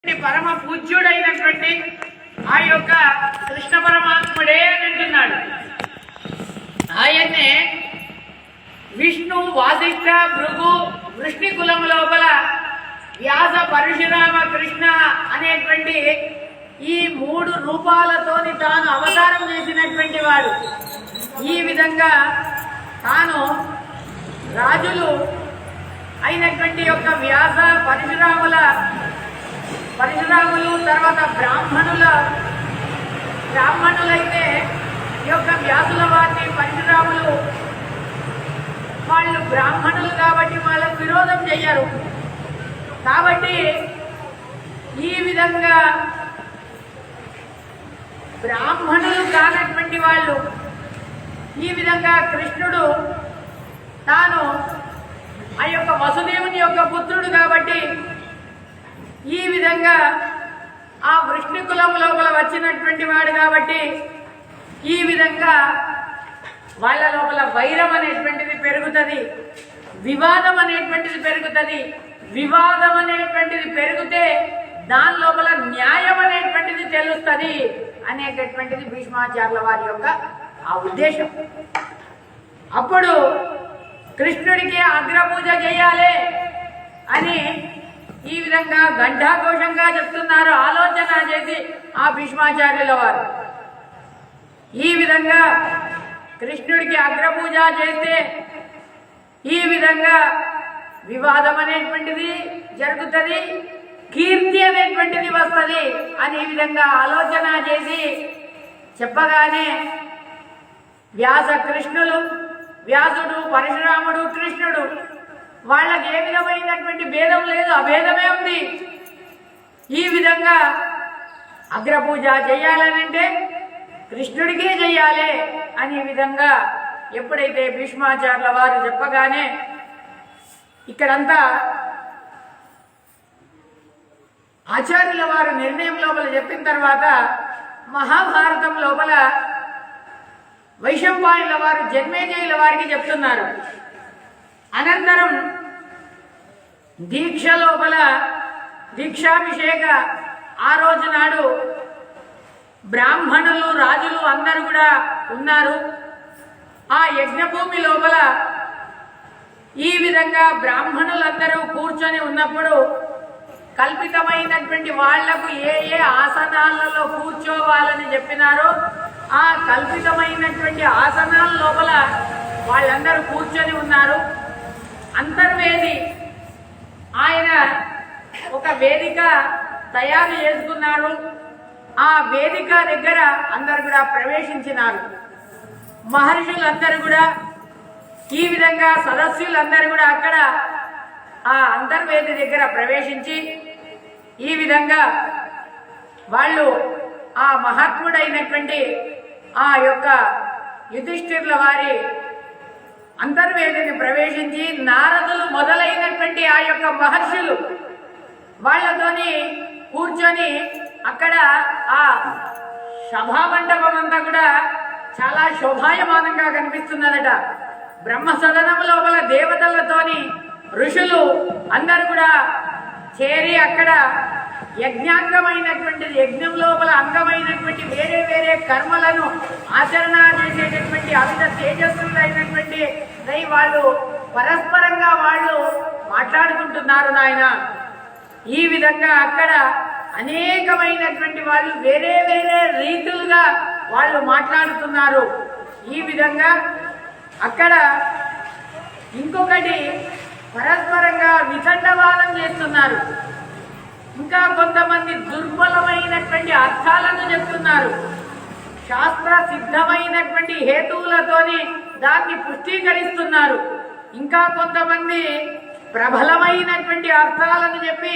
పరమ పూజ్యుడైనటువంటి ఆ యొక్క కృష్ణ పరమాత్ముడే అని అంటున్నాడు. ఆయన్నే విష్ణు వాసిష్ఠ భృగు వృష్ణి కులం లోపల వ్యాస పరశురామ కృష్ణ అనేటువంటి ఈ మూడు రూపాలతోని తాను అవతారం చేసినటువంటి వాడు. ఈ విధంగా తాను రాజులు అయినటువంటి యొక్క వ్యాస పరశురాములు తర్వాత బ్రాహ్మణులైతే ఈ యొక్క వ్యాసుల వారిని పరశురాములు వాళ్ళు బ్రాహ్మణులు కాబట్టి వాళ్ళకు విరోధం చెయ్యరు. కాబట్టి ఈ విధంగా బ్రాహ్మణులు కానటువంటి వాళ్ళు ఈ విధంగా కృష్ణుడు తాను ఆ యొక్క వసుదేవుని యొక్క పుత్రుడు కాబట్టి ఈ విధంగా ఆ వృష్ణి కులం లోపల వచ్చినటువంటి వాడు కాబట్టి ఈ విధంగా వాళ్ళ లోపల వైరం అనేటువంటిది పెరుగుతుంది, వివాదం అనేటువంటిది పెరుగుతుంది. వివాదం అనేటువంటిది పెరిగితే దాని లోపల న్యాయం అనేటువంటిది తెలుస్తుంది అనేటటువంటిది భీష్మాచార్యుల వారి యొక్క ఆ ఉద్దేశం. అప్పుడు కృష్ణుడికి అగ్రపూజ చేయాలి అని ఈ విధంగా ఘంటాఘోషంగా చెప్తున్నారు. ఆలోచన చేసి ఆ భీష్మాచార్యుల వారు ఈ విధంగా కృష్ణుడికి అగ్రపూజ చేస్తే ఈ విధంగా వివాదం అనేటువంటిది జరుగుతుంది, కీర్తి అనేటువంటిది వస్తుంది అని ఈ విధంగా ఆలోచన చేసి చెప్పగానే వ్యాసుడు పరశురాముడు కృష్ణుడు వాళ్ళకి ఏ విధమైనటువంటి భేదం లేదు, అభేదమే ఉంది. ఈ విధంగా అగ్రపూజ చేయాలనంటే కృష్ణుడికే చెయ్యాలి అనే విధంగా ఎప్పుడైతే భీష్మాచార్యుల వారు చెప్పగానే ఇక్కడంతా ఆచార్యుల వారు నిర్ణయం లోపల చెప్పిన తర్వాత మహాభారతం లోపల వైశంపాయనుల వారు జన్మేజయుల వారికి చెప్తున్నారు. అనంతరం దీక్ష లోపల దీక్షాభిషేక ఆ రోజు నాడు బ్రాహ్మణులు రాజులు అందరూ కూడా ఉన్నారు. ఆ యజ్ఞభూమి లోపల ఈ విధంగా బ్రాహ్మణులందరూ కూర్చొని ఉన్నప్పుడు కల్పితమైనటువంటి వాళ్లకు ఏ ఏ ఆసనాలలో కూర్చోవాలని చెప్పినారో ఆ కల్పితమైనటువంటి ఆసనాల లోపల వాళ్ళందరూ కూర్చొని ఉన్నారు. అంతర్వేది ఆయన ఒక వేదిక తయారు చేసుకున్నారు. ఆ వేదిక దగ్గర అందరు కూడా ప్రవేశించినారు. మహర్షులందరూ కూడా ఈ విధంగా సదస్సులందరూ కూడా అక్కడ ఆ అంతర్వేది దగ్గర ప్రవేశించి ఈ విధంగా వాళ్ళు ఆ మహాత్ముడైనటువంటి ఆ యొక్క యుధిష్ఠిరుల వారి అంతర్వేదిని ప్రవేశించి నారదులు మొదలైనటువంటి ఆ యొక్క మహర్షులు వాళ్ళతోని కూర్చొని అక్కడ ఆ సభామండపం అంతా కూడా చాలా శోభాయమానంగా కనిపిస్తున్నదట. బ్రహ్మ సదనం లోపల దేవతలతోని ఋషులు అందరు కూడా చేరి అక్కడ యజ్ఞాంగమైనటువంటిది యజ్ఞం లోపల అంగమైనటువంటి వేరే వేరే కర్మలను ఆచరణ చేసేటటువంటి అమిత తేజస్సులైనటువంటి వాళ్ళు పరస్పరంగా వాళ్ళు మాట్లాడుకుంటున్నారు నాయన. ఈ విధంగా అక్కడ అనేకమైనటువంటి వాళ్ళు వేరే వేరే రీతులుగా వాళ్ళు మాట్లాడుతున్నారు. ఈ విధంగా అక్కడ ఇంకొకటి పరస్పరంగా వితండవాదం చేస్తున్నారు. ఇంకా కొంతమంది దుర్బలమైనటువంటి అర్థాలను చెప్తున్నారు. శాస్త్ర సిద్ధమైనటువంటి హేతువులతోని దాన్ని పుష్టీకరిస్తున్నారు. ఇంకా కొంతమంది ప్రబలమైనటువంటి అర్థాలను చెప్పి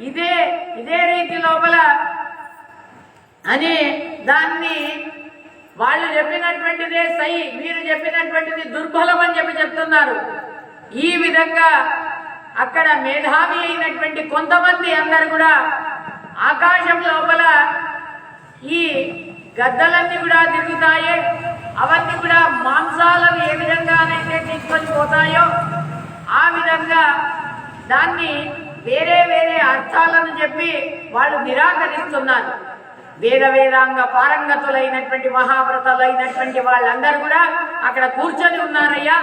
ఇదే రీతి లోపల అని దాన్ని వాళ్ళు చెప్పినటువంటిదే సై, మీరు చెప్పినటువంటిది దుర్బలం అని చెప్తున్నారు. ఈ విధంగా అక్కడ మేధావి అయినటువంటి కొంతమంది అందరు కూడా ఆకాశం లోపల ఈ గద్దలన్నీ కూడా తిరుగుతాయి, అవన్నీ కూడా మాంసాలను ఏ విధంగానైతే తీసుకొని పోతాయో ఆ విధంగా దాన్ని వేరే వేరే అర్థాలను చెప్పి వాళ్ళు నిరాకరిస్తున్నారు. వేదాంగ పారంగతులైనటువంటి మహావ్రతలైనటువంటి వాళ్ళందరూ కూడా అక్కడ కూర్చొని ఉన్నారయ్యా.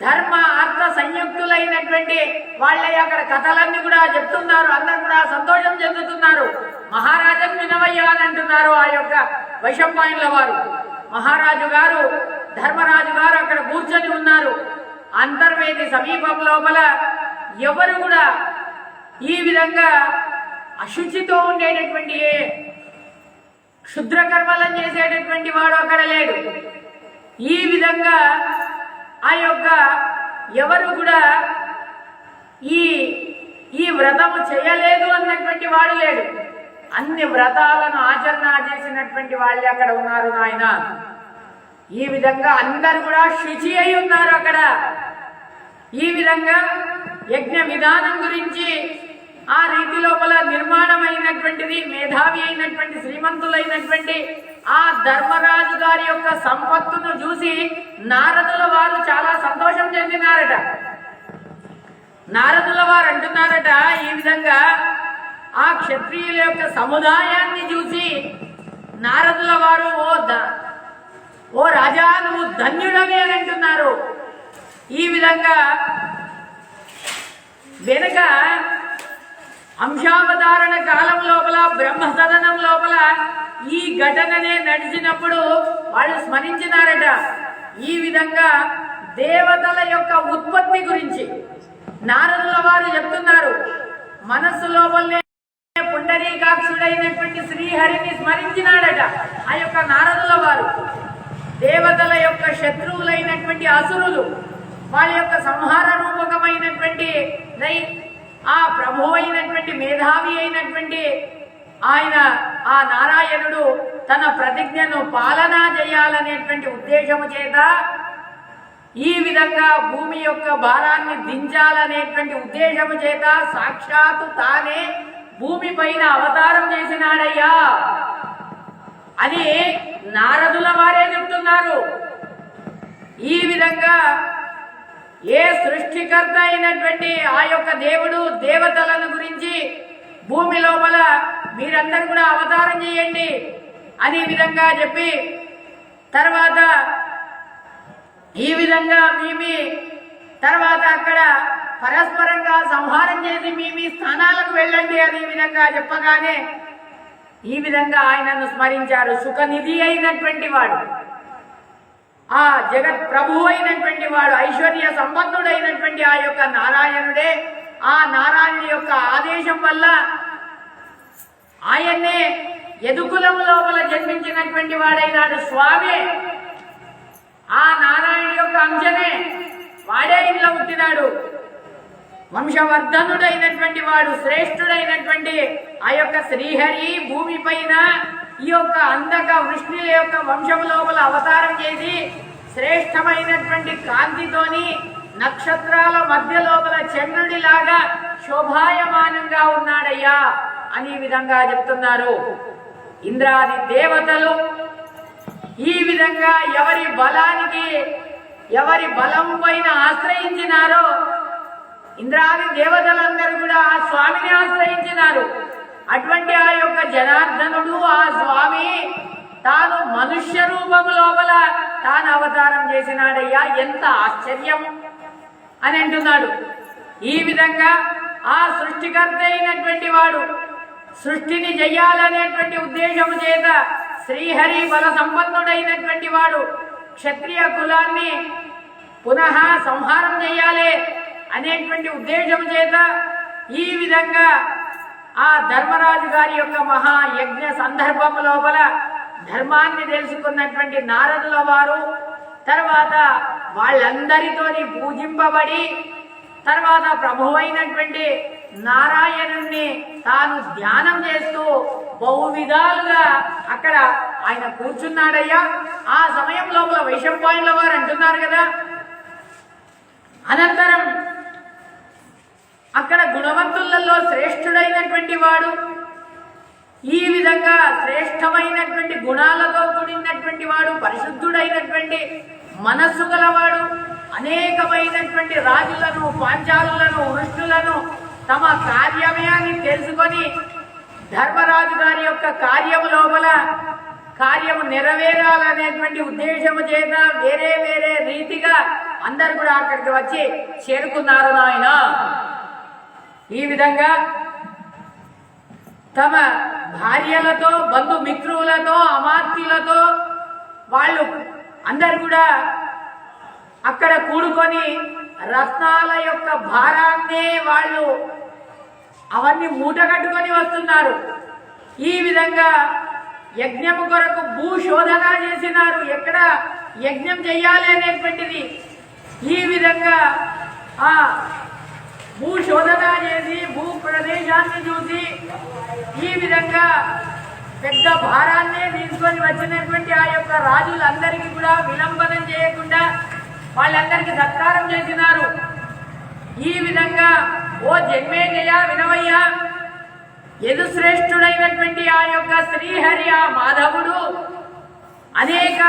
ధర్మ అర్థ సంయుక్తులైనటువంటి వాళ్ళే అక్కడ కథలన్నీ కూడా చెప్తున్నారు. అందరూ కూడా సంతోషం చెందుతున్నారు. మహారాజన్ వినవయ్యా అని అంటున్నారు ఆ యొక్క వైశంపాయనుల వారు. మహారాజు గారు ధర్మరాజు గారు అక్కడ కూర్చొని ఉన్నారు. అంతర్వేది సమీపం లోపల ఎవరు కూడా ఈ విధంగా అశుచితో ఉండేటటువంటి క్షుద్ర కర్మలను చేసేటటువంటి వాడు అక్కడ లేడు. ఈ విధంగా ఆ యొక్క ఎవరు కూడా ఈ వ్రతము చేయలేదు అన్నటువంటి వాడు లేడు. అన్ని వ్రతాలను ఆచరణ చేసినటువంటి వాళ్ళే అక్కడ ఉన్నారు నాయన. ఈ విధంగా అందరు కూడా శుచి అయి ఉన్నారు అక్కడ. ఈ విధంగా యజ్ఞ విధానం గురించి ఆ రీతి లోపల నిర్మాణమైనటువంటిది మేధావి అయినటువంటి శ్రీమంతులైనటువంటి ఆ ధర్మరాజు గారి యొక్క సంపత్తును చూసి నారదుల వారు చాలా సంతోషం చెందినారట. నారదుల వారు అంటున్నారట ఈ విధంగా ఆ క్షత్రియుల యొక్క సముదాయాన్ని చూసి నారదుల వారు ఓ రాజా నువ్వు ధన్యుడవి అని అంటున్నారు. ఈ విధంగా వెనుక అంశావధారణ కాలం లోపల బ్రహ్మ సదనం లోపల ఈ ఘటననే నడిచినప్పుడు వాళ్ళు స్మరించినారట. ఈ విధంగా దేవతల యొక్క ఉత్పత్తి గురించి నారదుల వారు చెప్తున్నారు. మనస్సు లోపలనే పుండరీకాక్షుడైనటువంటి శ్రీహరిని స్మరించినాడట ఆ యొక్క నారదుల వారు. దేవతల యొక్క శత్రువులైనటువంటి అసురులు వాళ్ళ యొక్క సంహార రూపకమైనటువంటి ఆ ప్రభు అయినటువంటి మేధావి అయినటువంటి ఆయన ఆ నారాయణుడు తన ప్రతిజ్ఞను పాలనా చేయాలనేటువంటి ఉద్దేశము చేత ఈ విధంగా భూమి యొక్క భారాన్ని దించాలనేటువంటి ఉద్దేశము చేత సాక్షాత్తు తానే భూమి పైన అవతారం చేసినాడయ్యా అని నారదుల వారే చెప్తున్నారు. ఈ విధంగా ఏ సృష్టికర్త అయినటువంటి ఆ యొక్క దేవుడు దేవతలను గురించి భూమి లోపల మీరందరూ కూడా అవతారం చేయండి అని విధంగా చెప్పి తర్వాత ఈ విధంగా తర్వాత అక్కడ పరస్పరంగా సంహారం చేసి మీ స్థానాలకు వెళ్ళండి అని విధంగా చెప్పగానే ఈ విధంగా ఆయనను స్మరించారు. సుఖనిధి అయినటువంటి వాడు, ఆ జగత్ ప్రభు అయినటువంటి వాడు, ఐశ్వర్య సంపన్నుడైనటువంటి ఆ యొక్క నారాయణుడే. ఆ నారాయణుడి యొక్క ఆదేశం వల్ల ఆయన్నే యదుకులం లోపల జన్మించినటువంటి వాడైనాడు స్వామి. ఆ నారాయణుడి యొక్క అంశనే వాడే ఇంట్లో పుట్టినాడు. వంశవర్ధనుడైనటువంటి వాడు, శ్రేష్ఠుడైనటువంటి ఆ యొక్క శ్రీహరి భూమి పైన ఈ యొక్క అందక వృష్ణుల యొక్క వంశం లోపల అవతారం చేసి శ్రేష్టమైనటువంటి కాంతితోని నక్షత్రాల మధ్య లోపల చంద్రుడిలాగా శోభాయమానంగా ఉన్నాడయ్యా అని విధంగా చెప్తున్నారు. ఇంద్రాది దేవతలు ఈ విధంగా ఎవరి బలం పైన ఆశ్రయించినారో ఇంద్రాది దేవతలందరూ కూడా ఆ స్వామిని ఆశ్రయించినారు. అటువంటి ఆ యొక్క జనార్దనుడు ఆ స్వామి తాను మనుష్య రూపం లోపల తాను అవతారం చేసినాడయ్యా, ఎంత ఆశ్చర్యం అని అంటున్నాడు. ఈ విధంగా ఆ సృష్టికర్త అయినటువంటి వాడు సృష్టిని చెయ్యాలనేటువంటి ఉద్దేశము చేత శ్రీహరి బల సంపన్నుడైనటువంటి వాడు క్షత్రియ కులాన్ని పునః సంహారం చేయాలి అనేటువంటి ఉద్దేశం చేత ఈ విధంగా ఆ ధర్మరాజు గారి యొక్క మహాయజ్ఞ సందర్భం లోపల ధర్మాన్ని తెలుసుకున్నటువంటి నారదుల వారు తర్వాత వాళ్ళందరితోని పూజింపబడి తర్వాత ప్రభువైనటువంటి నారాయణుణ్ణి తాను ధ్యానం చేస్తూ బహు విధాలుగా అక్కడ ఆయన కూర్చున్నాడయ్యా. ఆ సమయం లోపల వైశంపాయనుల వారు అంటున్నారు కదా, అనంతరం అక్కడ గుణవంతులలో శ్రేష్ఠుడైనటువంటి వాడు, ఈ విధంగా శ్రేష్టమైనటువంటి గుణాలతో కూడినటువంటి వాడు, పరిశుద్ధుడైనటువంటి మనస్సు గలవాడు, అనేకమైనటువంటి రాజులను, పాంచాలులను, వృష్ణులను తమ కార్యమే అని తెలుసుకొని ధర్మరాజు గారి యొక్క కార్యము లోపల కార్యము నెరవేరాలనేటువంటి ఉద్దేశము చేత వేరే వేరే రీతిగా అందరు కూడా అక్కడికి వచ్చి చేరుకున్నారు నాయన. ఈ విధంగా తమ భార్యలతో బంధుమిత్రులతో అమాత్యులతో వాళ్ళు అందరు కూడా అక్కడ కూడుకొని రత్నాల యొక్క భారాన్నే వాళ్ళు అవన్నీ మూట కట్టుకొని వస్తున్నారు. ఈ విధంగా యజ్ఞం కొరకు భూశోధన చేసినారు. ఎక్కడ యజ్ఞం చెయ్యాలి అనేటువంటిది ఈ విధంగా ఆ భూశోధన చేసి భూ ప్రదేశాన్ని చూసి ఈ విధంగా పెద్ద భారాన్నే తీసుకొని వచ్చినటువంటి ఆ యొక్క రాజులందరికీ కూడా విలంబనం చేయకుండా వాళ్ళందరికీ సత్కారం చేసినారు. ఈ విధంగా ఓ జన్మేజయ వినవయ్య, యదుశ్రేష్ఠుడైనటువంటి ఆ యొక్క శ్రీహరి ఆ మాధవుడు అనేక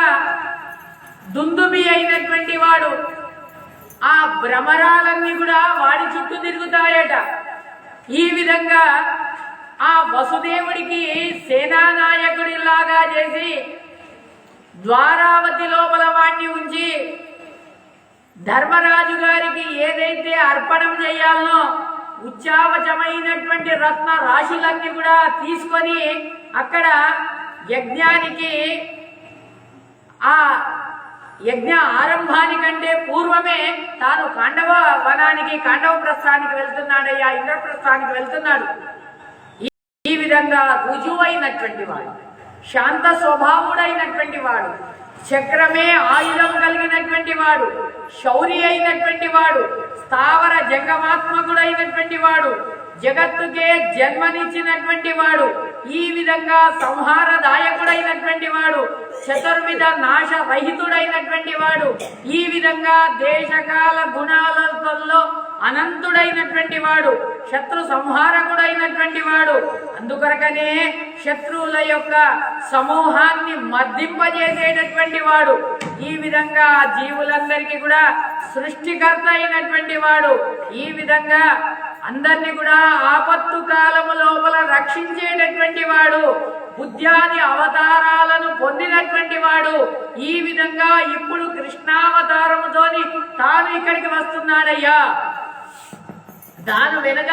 దుందుబి అయినటువంటి వాడు. ఆ భ్రమరాలన్నీ కూడా వాడి చుట్టూ తిరుగుతాయట. ఈ విధంగా ఆ వసుదేవుడికి సేనానాయకుడిలాగా చేసి ద్వారావతి లోపల వాణ్ణి ఉంచి ధర్మరాజు గారికి ఏదైతే అర్పణం చేయాలనో ఉచ్చావచమైనటువంటి రత్న రాశులన్నీ కూడా తీసుకొని అక్కడ యజ్ఞానికి ఆ యజ్ఞ ఆరంభానికంటే పూర్వమే తాను కాండవ వనానికి కాండవ ప్రస్థానికి వెళ్తున్నాడయ్యా, ఇంద్రప్రస్థానికి వెళ్తున్నాడు. ఈ విధంగా రుజువైనటువంటి వాడు, శాంత స్వభావుడైనటువంటి వాడు, చక్రమే ఆయుధం కలిగినటువంటి వాడు, శౌర్య అయినటువంటి వాడు, స్థావర జంగమాత్మకుడైనటువంటి వాడు, జగత్తుకే జన్మనిచ్చినటువంటి వాడు, ఈ విధంగా సంహారదాయకుడైనటువంటి వాడు, చతుర్విధ నాశ రహితుడైనటువంటి వాడు, ఈ విధంగా దేశకాల గుణాలలో అనంతుడైనటువంటి వాడు, శత్రు సంహారకుడైనటువంటి వాడు. అందుకొరకనే శత్రువుల యొక్క సమూహాన్ని మర్దింపజేసేటటువంటి వాడు. ఈ విధంగా జీవులందరికీ కూడా సృష్టికర్త అయినటువంటి వాడు. ఈ విధంగా అందరినీ కూడా ఆపత్తు కాలము లోపల రక్షించేటటువంటి వాడు, బుద్ధ్యాది అవతారాలను పొందినటువంటి వాడు. ఈ విధంగా ఇప్పుడు కృష్ణావతారముతోని తాను ఇక్కడికి వస్తున్నాడయ్యా. దాని వెనుక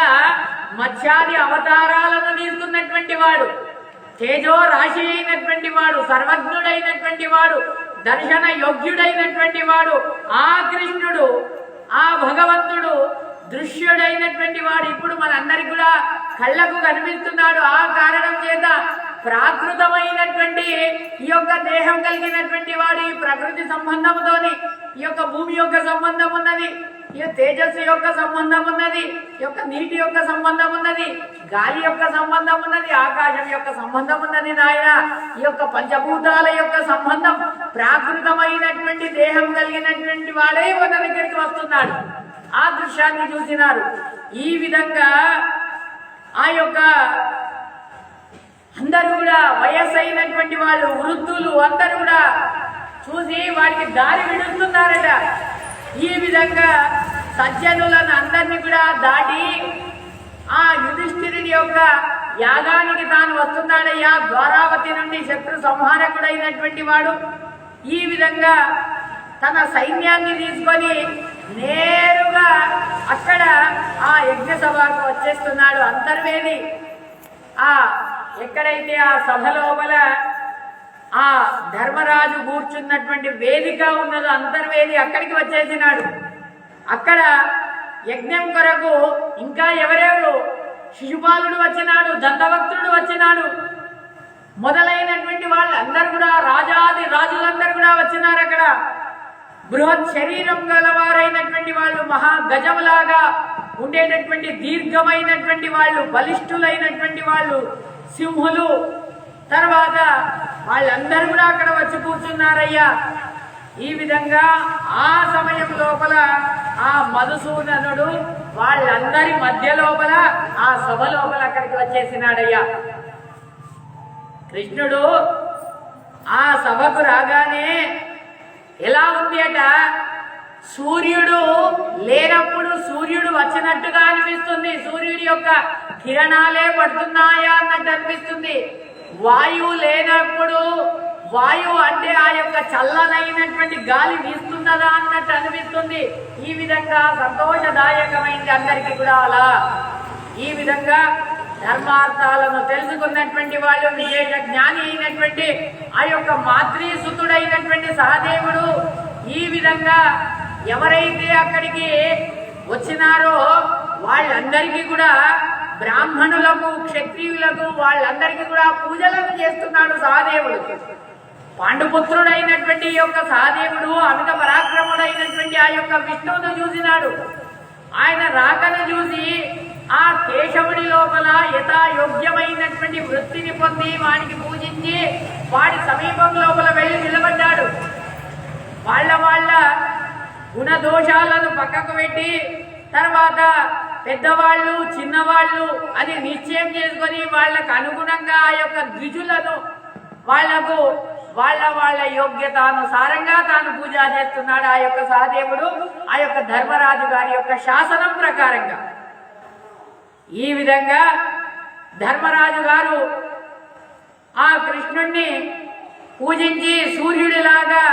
మత్స్యాది అవతారాలను తీసుకున్నటువంటి వాడు, తేజో రాశి అయినటువంటి వాడు, సర్వజ్ఞుడైనటువంటి వాడు, దర్శన యోగ్యుడైనటువంటి వాడు. ఆ కృష్ణుడు, ఆ భగవంతుడు దృశ్యుడైనటువంటి వాడు ఇప్పుడు మనందరికి కూడా కళ్ళకు కనిపిస్తున్నాడు. ఆ కారణం చేత ప్రాకృతమైనటువంటి ఈ యొక్క దేహం కలిగినటువంటి వాడు ఈ ప్రకృతి సంబంధంతోని ఈ యొక్క భూమి యొక్క సంబంధం ఉన్నది, ఈ తేజస్సు యొక్క సంబంధం ఉన్నది, ఈ యొక్క నీటి యొక్క సంబంధం ఉన్నది, గాలి యొక్క సంబంధం ఉన్నది, ఆకాశం యొక్క సంబంధం ఉన్నది. నాయన ఈ యొక్క పంచభూతాల యొక్క సంబంధం ప్రాకృతమైనటువంటి దేహం కలిగినటువంటి వాడే మన దగ్గరికి వస్తున్నాడు. ఆ దృశ్యాన్ని చూసినారు. ఈ విధంగా ఆ యొక్క అందరూ కూడా వయస్సు అయినటువంటి వాళ్ళు, వృద్ధులు అందరూ కూడా చూసి వాడికి దారి విడుస్తున్నారట. ఈ విధంగా సజ్జనులను అందరినీ కూడా దాటి ఆ యుధిష్ఠిరుడి యొక్క యాగానికి తాను వస్తున్నాడయ్యా. ద్వారావతి నుండి శత్రు సంహారకుడైనటువంటి వాడు ఈ విధంగా తన సైన్యాన్ని తీసుకొని నేరుగా అక్కడ ఆ యజ్ఞ సభకు వచ్చేస్తున్నాడు. అంతర్వేది ఆ ఎక్కడైతే ఆ సభ లోపల ఆ ధర్మరాజు కూర్చున్నటువంటి వేదిక ఉన్నదో అంతర్వేది అక్కడికి వచ్చేసినాడు. అక్కడ యజ్ఞం కొరకు ఇంకా ఎవరెవరు, శిశుపాలుడు వచ్చినాడు, దంతవక్తుడు వచ్చినాడు, మొదలైనటువంటి వాళ్ళు అందరు కూడా రాజాది రాజులందరూ కూడా వచ్చినారు. అక్కడ బృహత్ శరీరం గలవారైనటువంటి వాళ్ళు, మహా గజములాగా ఉండేటటువంటి దీర్ఘమైనటువంటి వాళ్ళు, బలిష్ఠులైనటువంటి వాళ్ళు, సింహులు, తర్వాత వాళ్ళందరూ కూడా అక్కడ వచ్చి కూర్చున్నారయ్యా. ఈ విధంగా ఆ సమయం లోపల ఆ మధుసూదనుడు వాళ్ళందరి మధ్య లోపల ఆ సభ లోపల అక్కడికి వచ్చేసినాడయ్యా. కృష్ణుడు ఆ సభకు రాగానే ఎలా ఉంది అట, సూర్యుడు లేనప్పుడు సూర్యుడు వచ్చినట్టుగా అనిపిస్తుంది, సూర్యుడి యొక్క కిరణాలే పడుతున్నాయా అన్నట్టు అనిపిస్తుంది. వాయువు లేనప్పుడు వాయువు అంటే ఆ యొక్క చల్లనైనటువంటి గాలి వీస్తున్నదా అన్నట్టు అనిపిస్తుంది. ఈ విధంగా సంతోషదాయకమైంది అందరికీ కూడా. అలా ఈ విధంగా ధర్మార్థాలను తెలుసుకున్నటువంటి వాళ్ళు, విశేష జ్ఞాని అయినటువంటి ఆ యొక్క మాతృసుతుడైనటువంటి సహదేవుడు ఈ విధంగా ఎవరైతే అక్కడికి వచ్చినారో వాళ్ళందరికీ కూడా, బ్రాహ్మణులకు క్షత్రియులకు వాళ్ళందరికీ కూడా పూజలను చేస్తున్నాడు సహదేవుడు. పాండుపుత్రుడైనటువంటి యొక్క సహదేవుడు అమిత పరాక్రముడైనటువంటి ఆ యొక్క విష్ణువును చూసినాడు. ఆయన రాకను చూసి ఆ కేశవుడి లోపల యథాయోగ్యమైనటువంటి వృత్తిని పొంది వాడికి పూజించి వాడి సమీపం లోపల వెళ్ళి నిలబడ్డాడు. వాళ్ళ గుణదోషాలను పక్కకు పెట్టి తర్వాత పెద్దవాళ్ళు చిన్నవాళ్ళు అని నిశ్చయం చేసుకొని వాళ్ళకు అనుగుణంగా ఆ యొక్క ద్విజులను వాళ్లకు వాళ్ళ యోగ్యతానుసారంగా తాను పూజ చేస్తున్నాడు ఆ యొక్క సహదేవుడు, ఆ యొక్క ధర్మరాజు గారి యొక్క శాసనం ప్రకారంగా. ఈ విధంగా ధర్మరాజు గారు ఆ కృష్ణుణ్ణి పూజించి సూర్యుడిలాగా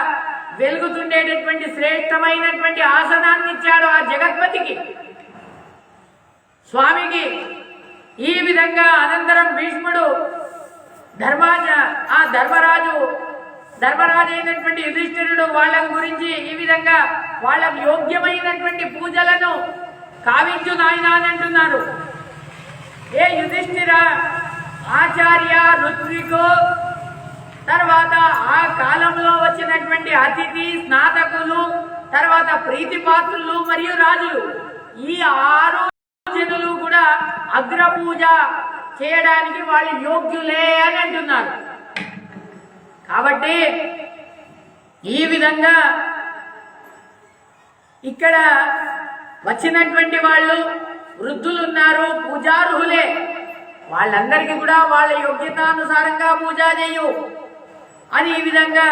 వెలుగుతుండేటటువంటి శ్రేష్టమైనటువంటి ఆసనాన్ని ఇచ్చాడు ఆ జగత్పతికి, స్వామికి. ఈ విధంగా అనంతరం భీష్ముడు ధర్మరాజు అయినటువంటి యుధిష్ఠిరుడు వాళ్ళ గురించి ఈ విధంగా వాళ్ళకు యోగ్యమైనటువంటి పూజలను కావించు నాయనా అని అంటున్నారు. ఏ యుధిష్ఠిర, ఆచార్య, ఋత్వికు, తర్వాత ఆ కాలంలో వచ్చినటువంటి అతిథి, స్నాతకులు, తర్వాత ప్రీతిపాత్రులు మరియు రాజులు, ఈ 6 జనులు కూడా అగ్రపూజ చేయడానికి వాళ్ళు యోగ్యులే అని అంటున్నారు. కాబట్టి ఈ విధంగా ఇక్కడ వచ్చినటువంటి వాళ్ళు వృద్ధులు ఉన్నారు, పూజార్హులే. వాళ్ళందరికీ కూడా వాళ్ళ యోగ్యతానుసారంగా పూజ చేయు అని ఈ విధంగా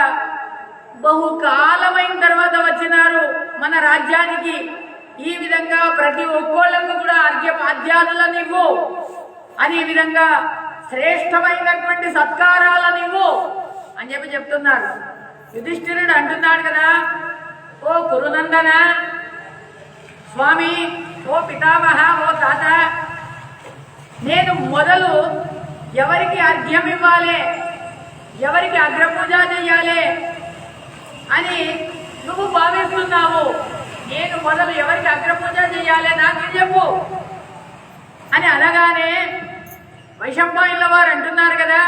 బహుకాలమైన తర్వాత వచ్చినారు మన రాజ్యానికి. ఈ విధంగా ప్రతి ఒక్కోళ్ళకు కూడా అర్ఘ్యపాద్యాదులను ఇవ్వు అని ఈ విధంగా శ్రేష్టమైనటువంటి సత్కారాలను ఇవ్వు అని చెప్తున్నారు. యుధిష్ఠిరుడు అంటున్నాడు కదా, ఓ కురునందన స్వామి, ఓ పితామహ, ఓ తాత, నేను మొదలు ఎవరికి అర్ఘ్యం ఇవ్వాలి, ఎవరికి అగ్రపూజ చెయ్యాలి అని నువ్వు భావిస్తున్నావు. నేను మొదలు ఎవరికి అగ్రపూజ చెయ్యాలి నాకు చెప్పు అని అనగానే వైశంపాయనుల వారు అంటున్నారు కదా,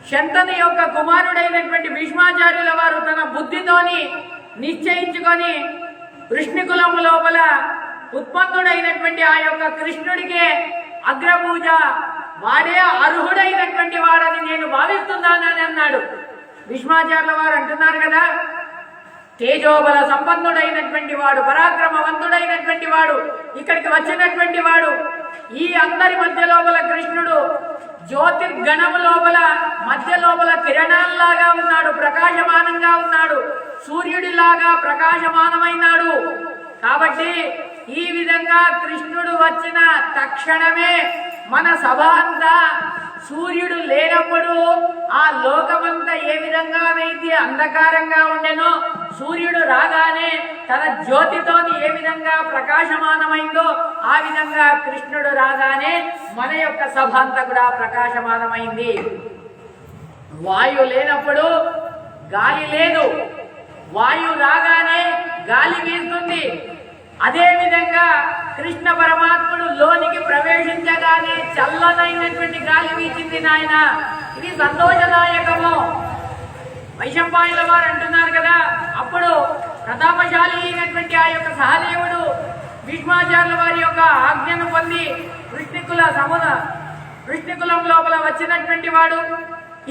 శంతని యొక్క కుమారుడైనటువంటి భీష్మాచార్యుల వారు తన బుద్ధితోని నిశ్చయించుకొని వృష్ణికులము లోపల ఉత్పన్నుడైనటువంటి ఆ యొక్క కృష్ణుడికే అగ్రపూజ, వాడే అర్హుడైనటువంటి వాడని నేను భావిస్తున్నానని అన్నాడు. భీష్మాచార్యుల వారు అంటున్నారు కదా, తేజోబల సంపన్నుడైనటువంటి వాడు, పరాక్రమవంతుడైనటువంటి వాడు, ఇక్కడికి వచ్చినటువంటి వాడు. ఈ అందరి మధ్య లోపల కృష్ణుడు జ్యోతిర్గణము లోపల మధ్య లోపల కిరణాల్లాగా ఉన్నాడు, ప్రకాశమానంగా ఉన్నాడు, సూర్యుడిలాగా ప్రకాశమానమైనాడు. కాబట్టి ఈ విధంగా కృష్ణుడు వచ్చిన తక్షణమే మన సభ అంతా సూర్యుడు లేనప్పుడు ఆ లోకమంతా ఏ విధంగా అయితే అంధకారంగా ఉండెనో, సూర్యుడు రాగానే తన జ్యోతితోని ఏ విధంగా ప్రకాశమానమైందో ఆ విధంగా కృష్ణుడు రాగానే మన యొక్క సభ అంతా కూడా ప్రకాశమానమైంది. వాయు లేనప్పుడు గాలి లేదు, వాయు రాగానే గాలి వీస్తుంది. అదే విధంగా కృష్ణ పరమాత్ముడు లోనికి ప్రవేశించగానే చల్లనైనటువంటి గాలి వీచింది నాయన. ఇది సంతోషదాయకము. వైశంపాయనుల వారు అంటున్నారు కదా, అప్పుడు ప్రతాపశాలి అయినటువంటి ఆ యొక్క సహదేవుడు భీష్మాచార్యుల వారి యొక్క ఆజ్ఞను పొంది వృష్ణికులం లోపల వచ్చినటువంటి వాడు.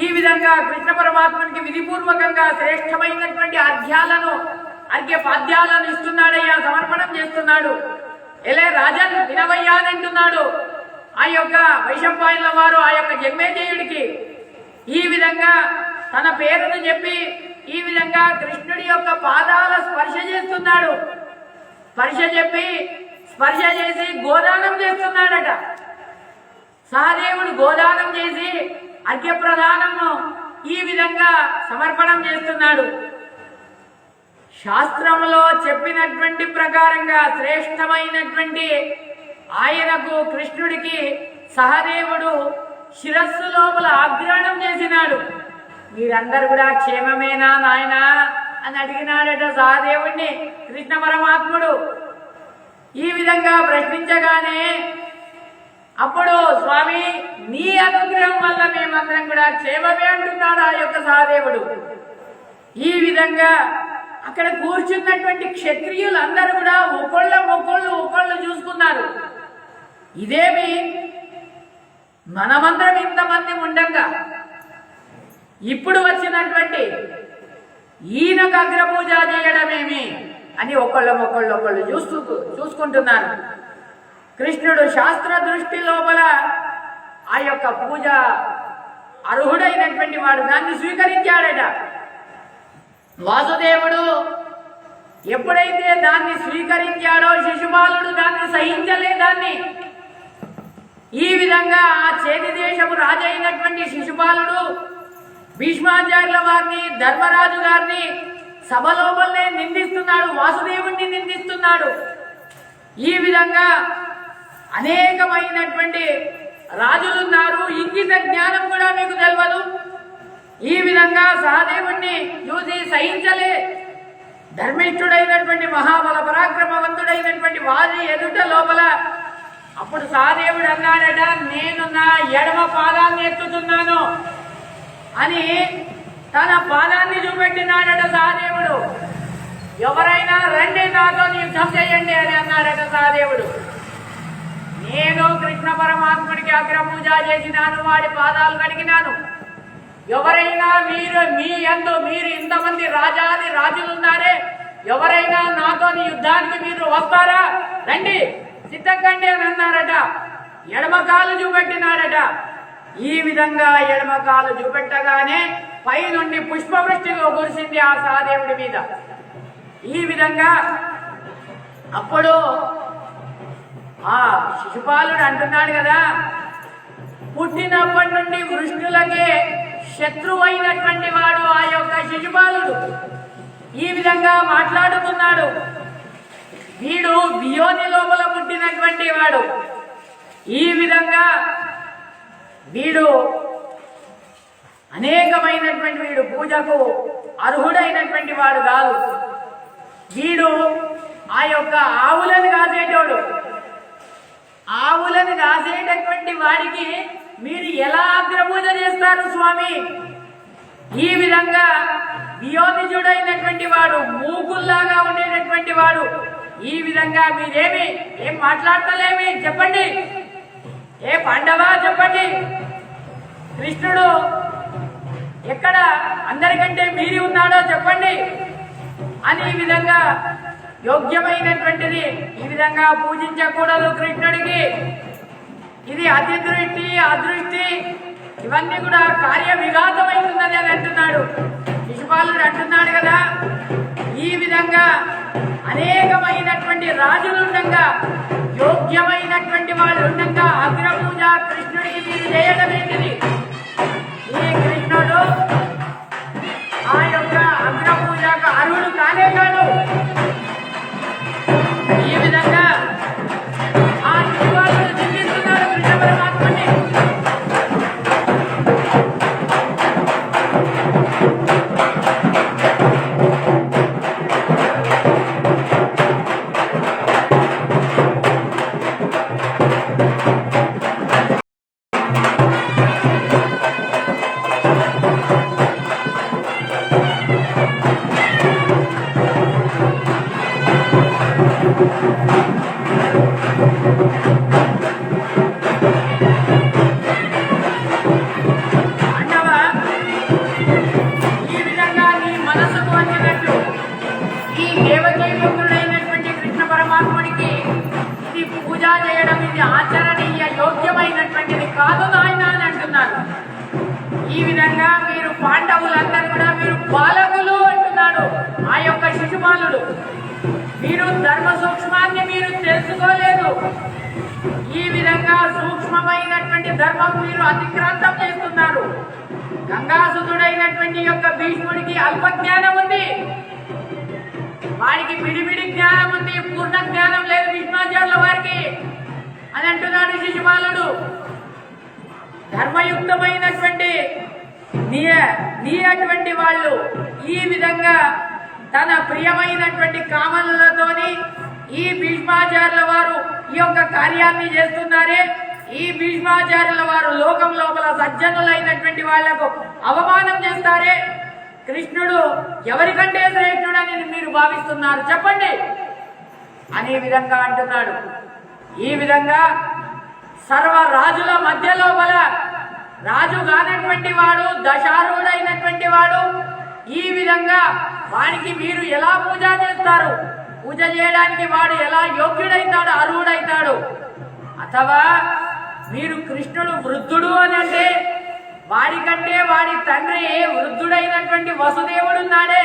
ఈ విధంగా కృష్ణ పరమాత్మునికి విధిపూర్వకంగా శ్రేష్టమైనటువంటి అర్ఘ్యపాద్యాలను ఇస్తున్నాడయ్యా, సమర్పణం చేస్తున్నాడు. ఎలే రాజన్ వినవయ్యా అని అంటున్నాడు ఆ యొక్క వైశంపాయనుల వారు ఆ యొక్క జన్మేజయుడికి. ఈ విధంగా తన పేరును చెప్పి ఈ విధంగా కృష్ణుడి యొక్క పాదాల స్పర్శ చేస్తున్నాడు. స్పర్శ చేసి గోదానం చేస్తున్నాడట. సహదేవుడు గోదానం చేసి అర్ఘ్యప్రదానము ఈ విధంగా సమర్పణం చేస్తున్నాడు. శాస్త్రంలో చెప్పినటువంటి ప్రకారంగా శ్రేష్టమైనటువంటి ఆయనకు కృష్ణుడికి సహదేవుడు శిరస్సు లోపల ఆగ్రహణం చేసినాడు. మీరందరూ కూడా క్షేమమేనా నాయనా అని అడిగినాడట సహదేవుణ్ణి కృష్ణ పరమాత్ముడు. ఈ విధంగా ప్రశ్నించగానే అప్పుడు స్వామి నీ అనుగ్రహం వల్ల మేమందరం కూడా క్షేమమే అంటున్నాడు ఆ యొక్క సహదేవుడు. ఈ విధంగా అక్కడ కూర్చున్నటువంటి క్షత్రియులు అందరూ కూడా ఒకళ్ళు చూసుకున్నారు. ఇదేమి మనమందరం ఇంతమంది ఉండంగా ఇప్పుడు వచ్చినటువంటి ఈయనకు అగ్రపూజ చేయడమేమి అని ఒకళ్ళు చూసుకుంటున్నారు. కృష్ణుడు శాస్త్ర దృష్టి లోపల ఆ యొక్క పూజ అర్హుడైనటువంటి వాడు దాన్ని స్వీకరించాడట. వాసుదేవుడు ఎప్పుడైతే దాన్ని స్వీకరించాడో శిశుపాలుడు దాన్ని సహించలేదాన్ని. ఈ విధంగా ఆ చేతి దేశపు రాజైనటువంటి శిశుపాలుడు భీష్మాచార్యుల వారిని ధర్మరాజు గారిని సభలోపలనే నిందిస్తున్నాడు, వాసుదేవుణ్ణి నిందిస్తున్నాడు. ఈ విధంగా అనేకమైనటువంటి రాజులున్నారు, ఇంగిత జ్ఞానం కూడా మీకు తెలియదు. ఈ విధంగా సహదేవుణ్ణి చూసి సహించలే. ధర్మిష్ఠుడైనటువంటి మహాబల పరాక్రమవంతుడైనటువంటి వారి ఎదుట లోపల అప్పుడు సహదేవుడు అన్నాడట, నేను నా ఎడమ పాదాన్ని ఎత్తుతున్నాను అని తన పాదాన్ని చూపెట్టినాడట సహదేవుడు. ఎవరైనా రండి నాతో యుద్ధం చేయండి అని అన్నాడట సహదేవుడు. నేను కృష్ణ పరమాత్ముడికి అగ్రపూజ చేసినాను, వాడి పాదాలు కడిగినాను. ఎవరైనా మీరు ఇంతమంది రాజులున్నారే, ఎవరైనా నాతో యుద్ధానికి మీరు వస్తారా, రండి సిద్ధంకండి అని అన్నారట. ఎడమకాలు చూపెట్టినాడట. ఈ విధంగా ఎడమకాలు చూపెట్టగానే పై నుండి పుష్పవృష్టి కురిసింది ఆ సహదేవుడి మీద. ఈ విధంగా అప్పుడు ఆ శిశుపాలుడు అంటున్నాడు కదా, పుట్టినప్పటి నుండి వృష్ణులకే శత్రువు అయినటువంటి వాడు ఆ యొక్క శిశుపాలుడు. ఈ విధంగా మాట్లాడుతున్నాడు. వీడు వియోని లోపల పుట్టినటువంటి వాడు. ఈ విధంగా వీడు అనేకమైనటువంటి వీడు పూజకు అర్హుడైనటువంటి వాడు కాదు. వీడు ఆ యొక్క ఆవులను కాసేటోడు. ఆవులను కాసేటటువంటి వాడికి మీరు ఎలా అగ్రపూజ చేస్తారు స్వామి? ఈ విధంగా వియోనిజుడైనటువంటి వాడు, మూకుల్లాగా ఉండేటటువంటి వాడు. ఈ విధంగా ఏం మాట్లాడతలేమి చెప్పండి, ఏ పాండవా చెప్పండి, కృష్ణుడు ఎక్కడ అందరికంటే మీరి ఉన్నాడో చెప్పండి అని ఈ విధంగా యోగ్యమైనటువంటిది ఈ విధంగా పూజించకూడదు కృష్ణుడికి. ఇది అతిదృష్టి అదృష్టి ఇవన్నీ కూడా కార్య విఘాతమైందని అని అంటున్నాడు శిశుపాలుడు. అంటున్నాడు కదా, ఈ విధంగా అనేకమైనటువంటి రాజులు ఉండగా, యోగ్యమైనటువంటి వాళ్ళు ఉండగా అగ్రపూజ కృష్ణుడికి మీరు చేయడం ఏంటిది? ఈ కృష్ణుడు ఆ యొక్క అగ్రపూజకు అర్హుడు కానే కాదు. ఈ విధంగా ఆ శిశుపాలుడు నిందిస్తున్నాడు కృష్ణ పరమాత్మని. ఈ విధంగా మీరు పాండవులందరూ కూడా మీరు బాలకులు అంటున్నాడు ఆ యొక్క శిశుపాలుడు. మీరు ధర్మ సూక్ష్మాన్ని మీరు తెలుసుకోలేదు. ఈ విధంగా సూక్ష్మమైనటువంటి ధర్మం మీరు అతిక్రాంతం చేస్తున్నారు. గంగాసుతుడైనటువంటి యొక్క భీష్ముడికి అల్ప జ్ఞానం ఉంది, వారికి విడివిడి జ్ఞానం ఉంది, పూర్ణ జ్ఞానం లేదు భీష్మాచార్యుల వారికి అని అంటున్నాడు శిశుపాలుడు. ధర్మయుక్తమైనటువంటి నీ అటువంటి వాళ్ళు ఈ విధంగా తన ప్రియమైనటువంటి కామనులతోని ఈ భీష్మాచార్యుల వారు ఈ యొక్క కార్యాన్ని చేస్తున్నారే. ఈ భీష్మాచార్యుల వారు లోకం లోపల సజ్జనులైనటువంటి వాళ్లకు అవమానం చేస్తారే. కృష్ణుడు ఎవరికంటే శ్రేష్ఠుడని మీరు భావిస్తున్నారు చెప్పండి అనే విధంగా అంటున్నాడు. ఈ విధంగా సర్వ రాజుల మధ్య లోపల రాజు కానటువంటి వాడు, దశారూఢైనటువంటి వాడు, ఈ విధంగా వానికి మీరు ఎలా పూజ చేస్తారు? పూజ చేయడానికి వాడు ఎలా యోగ్యుడైతాడు, అర్హుడైతాడు? అథవా మీరు కృష్ణుడు వృద్ధుడు అని అంటే వాడికంటే వాడి తండ్రి వృద్ధుడైనటువంటి వసుదేవుడు ఉన్నాడే,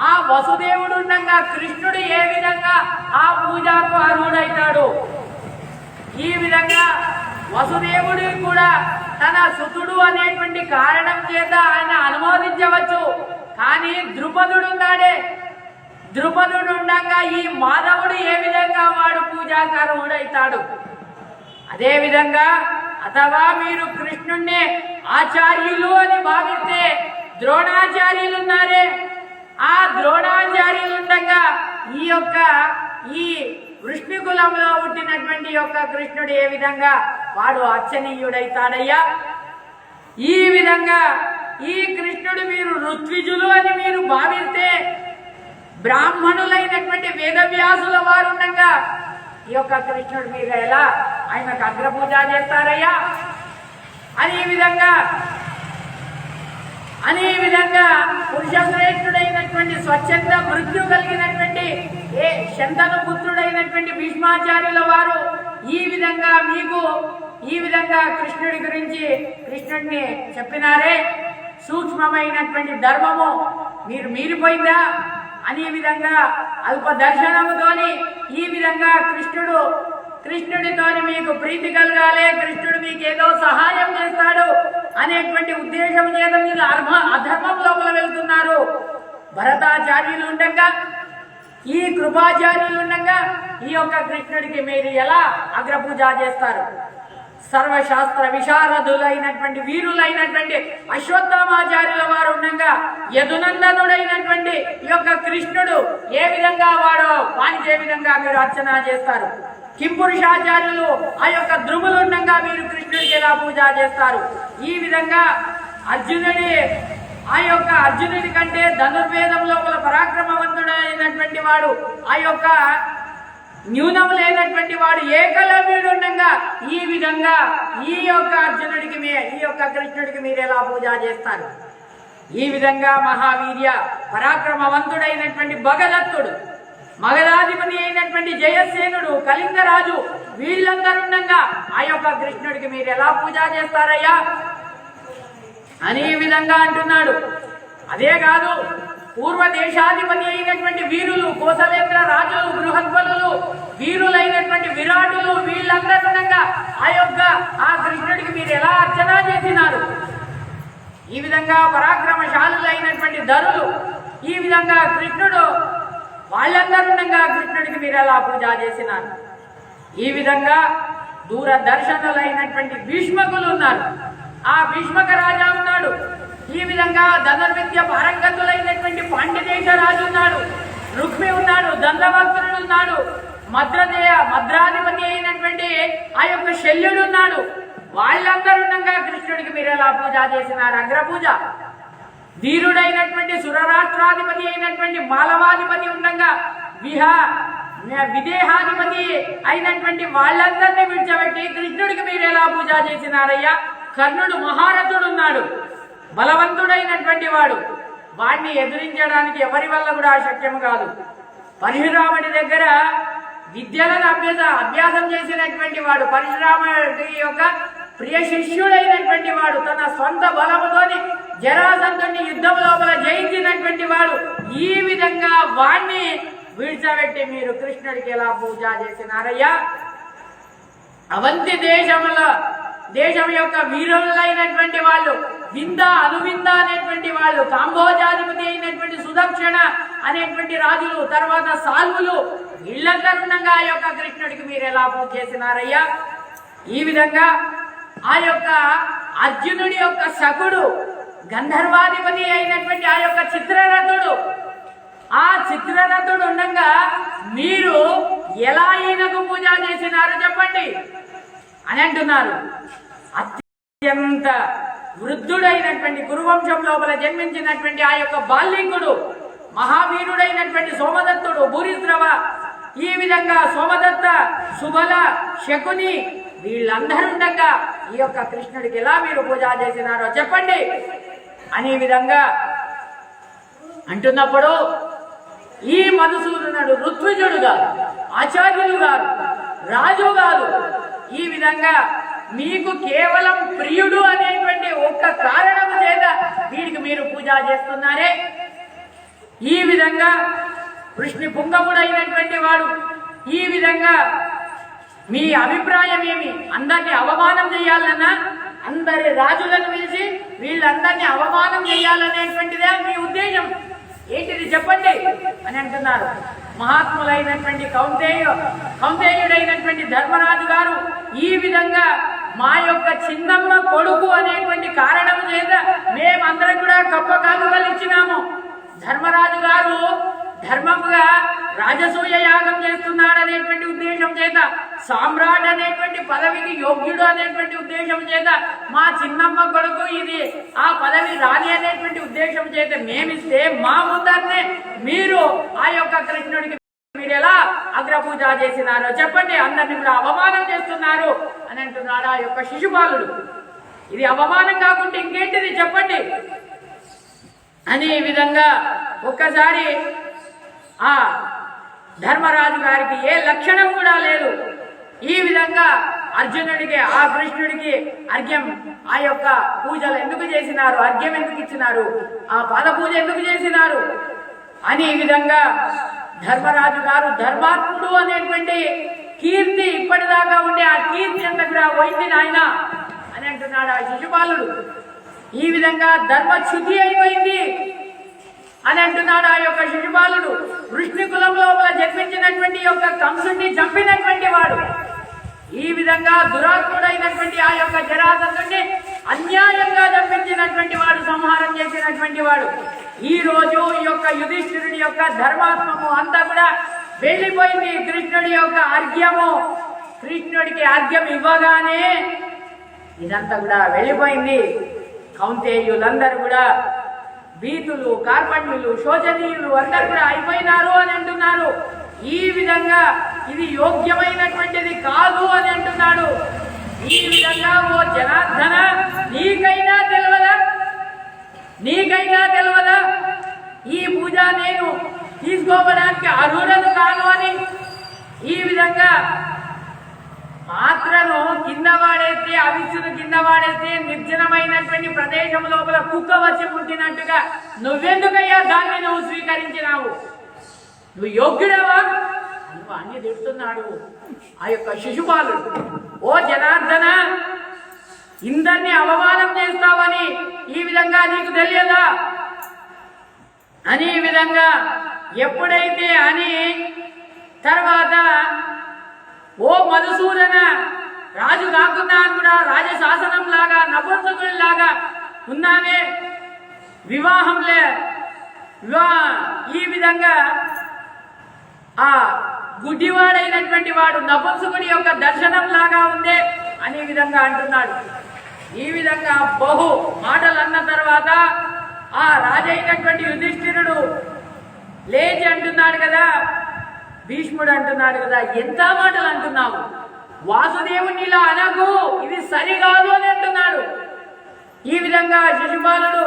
ఆ వసుదేవుడు ఉండగా కృష్ణుడు ఏ విధంగా ఆ పూజకు అర్హుడైతాడు? ఈ విధంగా వసుదేవుడు కూడా తన సుతుడు అనేటువంటి కారణం చేత ఆయన అనుమోదించవచ్చు. కానీ ద్రుపదుడు ఉన్నాడే, ద్రుపదుడు ఉండగా ఈ మాధవుడు ఏ విధంగా వాడు పూజాకు అర్హుడైతాడు? అదే విధంగా అథవా మీరు కృష్ణుణ్ణి ఆచార్యులు అని భావిస్తే ద్రోణాచార్యులు ఉన్నారే, ఆ ద్రోణాచార్యులు ఉండగా ఈ వృష్ణి కులంలో పుట్టినటువంటి యొక్క కృష్ణుడు ఏ విధంగా వాడు అర్చనీయుడైతాడయ్యా? ఈ విధంగా ఈ కృష్ణుడు మీరు ఋత్విజులు అని మీరు భావిస్తే బ్రాహ్మణులైనటువంటి వేదవ్యాసుల వారు ఉండగా ఈ యొక్క కృష్ణుడు మీరు ఎలా ఆయనకు అగ్రపూజ చేస్తారయ్యా? అని ఈ విధంగా పురుష శ్రేష్ఠుడైనటువంటి స్వచ్ఛంద మృత్యు కలిగినటువంటి శంతను పుత్రుడైనటువంటి భీష్మాచార్యుల వారు ఈ విధంగా మీకు ఈ విధంగా కృష్ణుడి గురించి కృష్ణుడిని చెప్పినారే. సూక్ష్మమైనటువంటి ధర్మము మీరు మీరిపోయిందా అని ఈ విధంగా అల్ప దర్శనముతోని ఈ విధంగా కృష్ణుడితోని మీకు ప్రీతి కలగాలి, కృష్ణుడు మీకు ఏదో సహాయం చేస్తాడు అనేటువంటి ఉద్దేశం చేత మీరు అధర్మం లోపల వెళ్తున్నారు. భరతాచార్యులు ఉండగా ఈ కృపాచార్యులు ఉండగా ఈ యొక్క కృష్ణుడికి మీరు ఎలా అగ్రపూజ చేస్తారు? సర్వశాస్త్ర విశారదులైనటువంటి వీరులైనటువంటి అశ్వత్థామాచార్యుల వారు ఉండగా యదునందనుడైనటువంటి ఈ యొక్క కృష్ణుడు ఏ విధంగా వాడో వానికి ఏ విధంగా మీరు అర్చన చేస్తారు? కింపురుషాచార్యులు ఆ యొక్క ద్రుములు ఉండగా మీరు కృష్ణుడికి ఎలా పూజ చేస్తారు? ఈ విధంగా అర్జునుడి కంటే ధనుర్వేదం లోపల పరాక్రమవంతుడైనటువంటి వాడు, ఆ యొక్క న్యూనం లేనటువంటి వాడు ఏకలవ్యుడు ఉండగా ఈ విధంగా ఈ యొక్క అర్జునుడికి ఈ యొక్క కృష్ణుడికి మీరు ఎలా పూజ చేస్తారు? ఈ విధంగా మహావీర్య పరాక్రమవంతుడైనటువంటి భగదత్తుడు, మగధాధిపతి అయినటువంటి జయసేనుడు, కళింగరాజు వీళ్ళందరుండగా ఆ యొక్క కృష్ణుడికి మీరు ఎలా పూజ చేస్తారయ్యా అని ఈ విధంగా అంటున్నాడు. అదే కాదు, పూర్వ దేశాధిపతి అయినటువంటి వీరులు, కోసలేంద్ర రాజులు, బృహద్బలులు, వీరులైనటువంటి విరాటులు వీళ్ళందరుండగా ఆ కృష్ణుడికి మీరు ఎలా అర్చన చేసినారు? ఈ విధంగా పరాక్రమశాలులైనటువంటి ధరులు, ఈ విధంగా కృష్ణుడు వాళ్ళందరుండగా కృష్ణుడికి మీరు ఎలా పూజ చేసినారు? ఈ విధంగా దూరదర్శనులైనటువంటి భీష్మకులు ఉన్నారు, ఆ భీష్మక రాజా ఉన్నాడు. ఈ విధంగా ధనుర్విద్య పారంగతులైనటువంటి పాండ్యదేశ రాజు ఉన్నాడు, రుక్మి ఉన్నాడు, దండభక్తుడు ఉన్నాడు, మద్రాధిపతి అయినటువంటి ఆ యొక్క శల్యుడు ఉన్నాడు. వాళ్ళందరూ ఉండగా కృష్ణుడికి మీరు ఎలా పూజ చేసినారు? అగ్రపూజ. వీరుడైనటువంటి సురరాష్ట్రాధిపతి అయినటువంటి మాలవాధిపతి ఉండగా విదేహాధిపతి అయినటువంటి వాళ్ళందరినీ విడిచబెట్టి కృష్ణుడికి మీరు ఎలా పూజ చేసినారయ్యా? కర్ణుడు మహారథుడు ఉన్నాడు, బలవంతుడైనటువంటి వాడు, వాడిని ఎదిరించడానికి ఎవరి వల్ల కూడా శక్యము కాదు. పరశురాముడి దగ్గర విద్యలను అభ్యాసం చేసినటువంటి వాడు, పరశురాముడి యొక్క ప్రియ శిష్యుడైనటువంటి వాడు, తన సొంత బలముతోని జరాసంధుని యుద్ధం లోపల జయించినటువంటి వాడు, ఈ విధంగా వాణ్ణి విడిచబెట్టి మీరు కృష్ణుడికి ఎలా పూజ చేసినారయ్యా? అవంతి దేశం యొక్క వీరులైనటువంటి వాళ్ళు, వింద అనువింద అనేటువంటి వాళ్ళు, కాంబోజాధిపతి అయినటువంటి సుదక్షిణ అనేటువంటి రాజులు, తర్వాత సాల్వులు, వీళ్ళందరుండగా ఆ యొక్క కృష్ణుడికి మీరు ఎలా పూజ చేసినారయ్యా? ఈ విధంగా ఆ యొక్క అర్జునుడి యొక్క శకుడు, గంధర్వాధిపతి అయినటువంటి ఆ యొక్క చిత్రరథుడు, ఆ చిత్రరథుడు ఉండగా మీరు ఎలా ఈయనకు పూజ చేసినారో చెప్పండి అని అంటున్నారు. అత్యంత వృద్ధుడైనటువంటి కురువంశం లోపల జన్మించినటువంటి ఆ యొక్క బాల్యకుడు, మహావీరుడైనటువంటి సోమదత్తుడు, భూరిద్రవ, ఈ విధంగా సోమదత్త, సుబల, శకుని, వీళ్ళందరుండగా ఈ యొక్క కృష్ణుడికి ఎలా మీరు పూజ చేసినారో చెప్పండి అని విధంగా అంటున్నప్పుడు ఈ మధుసూదనుడు ఋత్విజుడు గారు, ఆచార్యులు గారు, రాజు గారు, ఈ విధంగా మీకు కేవలం ప్రియుడు అనేటువంటి ఒక్క కారణం చేత వీడికి మీరు పూజ చేస్తున్నారే. ఈ విధంగా కృష్ణి పుంగవుడైనటువంటి వాడు, ఈ విధంగా మీ అభిప్రాయం ఏమి? అందరినీ అవమానం చేయాలన్నా, అందరి రాజులను పిలిచి వీళ్ళందరినీ అవమానం చేయాలనేటువంటిదే మీ ఉద్దేశం ఏంటిది చెప్పండి అని అంటున్నారు. మహాత్ములైనటువంటి కౌంతేయుడైనటువంటి ధర్మరాజు గారు ఈ విధంగా మా యొక్క చిన్నమ్మ కొడుకు అనేటువంటి కారణం చేత మేమందరం కూడా గొప్ప కానుకలు ఇచ్చినాము. ధర్మరాజు గారు ధర్మముగా రాజసూయ యాగం చేస్తున్నాడనేటువంటి ఉద్దేశం చేత, సామ్రాట్ అనేటువంటి పదవికి యోగ్యుడు అనేటువంటి ఉద్దేశం చేత, మా చిన్నమ్మ కొడుకు ఇది ఆ పదవి రాని అనేటువంటి ఉద్దేశం చేత మేమిస్తే మా ముందరనే మీరు ఆ యొక్క కృష్ణుడికి మీరు ఎలా అగ్రపూజ చేసినారో చెప్పండి, అందరినీ కూడా అవమానం చేస్తున్నారు అని అంటున్నాడు ఆ యొక్క శిశుపాలుడు. ఇది అవమానం కాకుండా ఇంకేంటిది చెప్పండి అని ఈ విధంగా ఒక్కసారి ఆ ధర్మరాజు గారికి ఏ లక్షణం కూడా లేదు. ఈ విధంగా అర్జునుడికి, ఆ కృష్ణుడికి అర్ఘ్యం, ఆ యొక్క పూజలు ఎందుకు చేసినారు, అర్ఘ్యం ఎందుకు ఇచ్చినారు, ఆ పాద పూజ ఎందుకు చేసినారు అని ఈ విధంగా ధర్మరాజు గారు ధర్మాత్ముడు అనేటువంటి కీర్తి ఇప్పటిదాకా ఉండే ఆ కీర్తి అంతా కూడా పోయింది నాయన అని అంటున్నాడు ఆ శిశుపాలుడు. ఈ విధంగా ధర్మచ్యుతి అయిపోయింది అని అంటున్నాడు ఆ యొక్క శిశుపాలుడు. వృష్ణి కులంలో జన్మించినటువంటి యొక్క కంసుడిని చంపినటువంటి వాడు, ఈ విధంగా దురాత్ముడైనటువంటి ఆ యొక్క జరాసంధుడిని అన్యాయంగా చంపించినటువంటి వాడు, సంహారం చేసినటువంటి వాడు. ఈ రోజు ఈ యొక్క యుధిష్ఠిరుడి యొక్క ధర్మాత్మము అంతా కూడా వెళ్ళిపోయింది. కృష్ణుడి యొక్క అర్ఘ్యము, కృష్ణుడికి అర్ఘ్యం ఇవ్వగానే ఇదంతా కూడా వెళ్ళిపోయింది. కౌంతేయులందరూ కూడా భీతులు, కార్పణ్యులు, శోచనీయులు అందరూ కూడా అయిపోయినారు అని అంటున్నారు. ఈ విధంగా ఇది యోగ్యమైనటువంటిది కాదు అని అంటున్నాడు. ఈ విధంగా ఓ జనార్దన, నీకైనా తెలియదా ఈ పూజ నేను తీసుకోవడానికి అర్హుడను కాను అని ఈ విధంగా పాత్రను కింద వాడేస్తే, అవిచ్చును కింద వాడేస్తే నిర్జనమైనటువంటి ప్రదేశం లోపల కుక్క వచ్చి పుట్టినట్టుగా నువ్వెందుకయ్యా దాన్ని నువ్వు స్వీకరించినావు? నువ్వు యోగ్యుడవా? నువ్వు అన్ని తిడుతున్నాడు ఆ యొక్క శిశుపాలుడు. ఓ జనార్దన, ఇందరినీ అవమానం చేస్తావని ఈ విధంగా నీకు తెలియదా అని ఈ విధంగా ఎప్పుడైతే అని తర్వాత ఓ మధుసూదన, రాజు కాకుండా కూడా రాజశాసనం లాగా నపుంసకుల్లాగా ఉన్నామే, వివాహంలే ఈ విధంగా ఆ గుడ్డివాడైనటువంటి వాడు నపుంసకుడి యొక్క దర్శనం లాగా ఉందే అనే విధంగా అంటున్నాడు. ఈ విధంగా బహు మాటలు అన్న తర్వాత ఆ రాజైనటువంటి యుధిష్ఠిరుడు లేచి అంటున్నాడు కదా, భీష్ముడు అంటున్నాడు కదా, ఎంత మాటలు అంటున్నావు, వాసుదేవుని ఇలా అనకు, ఇది సరికాదు అని అంటున్నాడు. ఈ విధంగా శిశుపాలుడు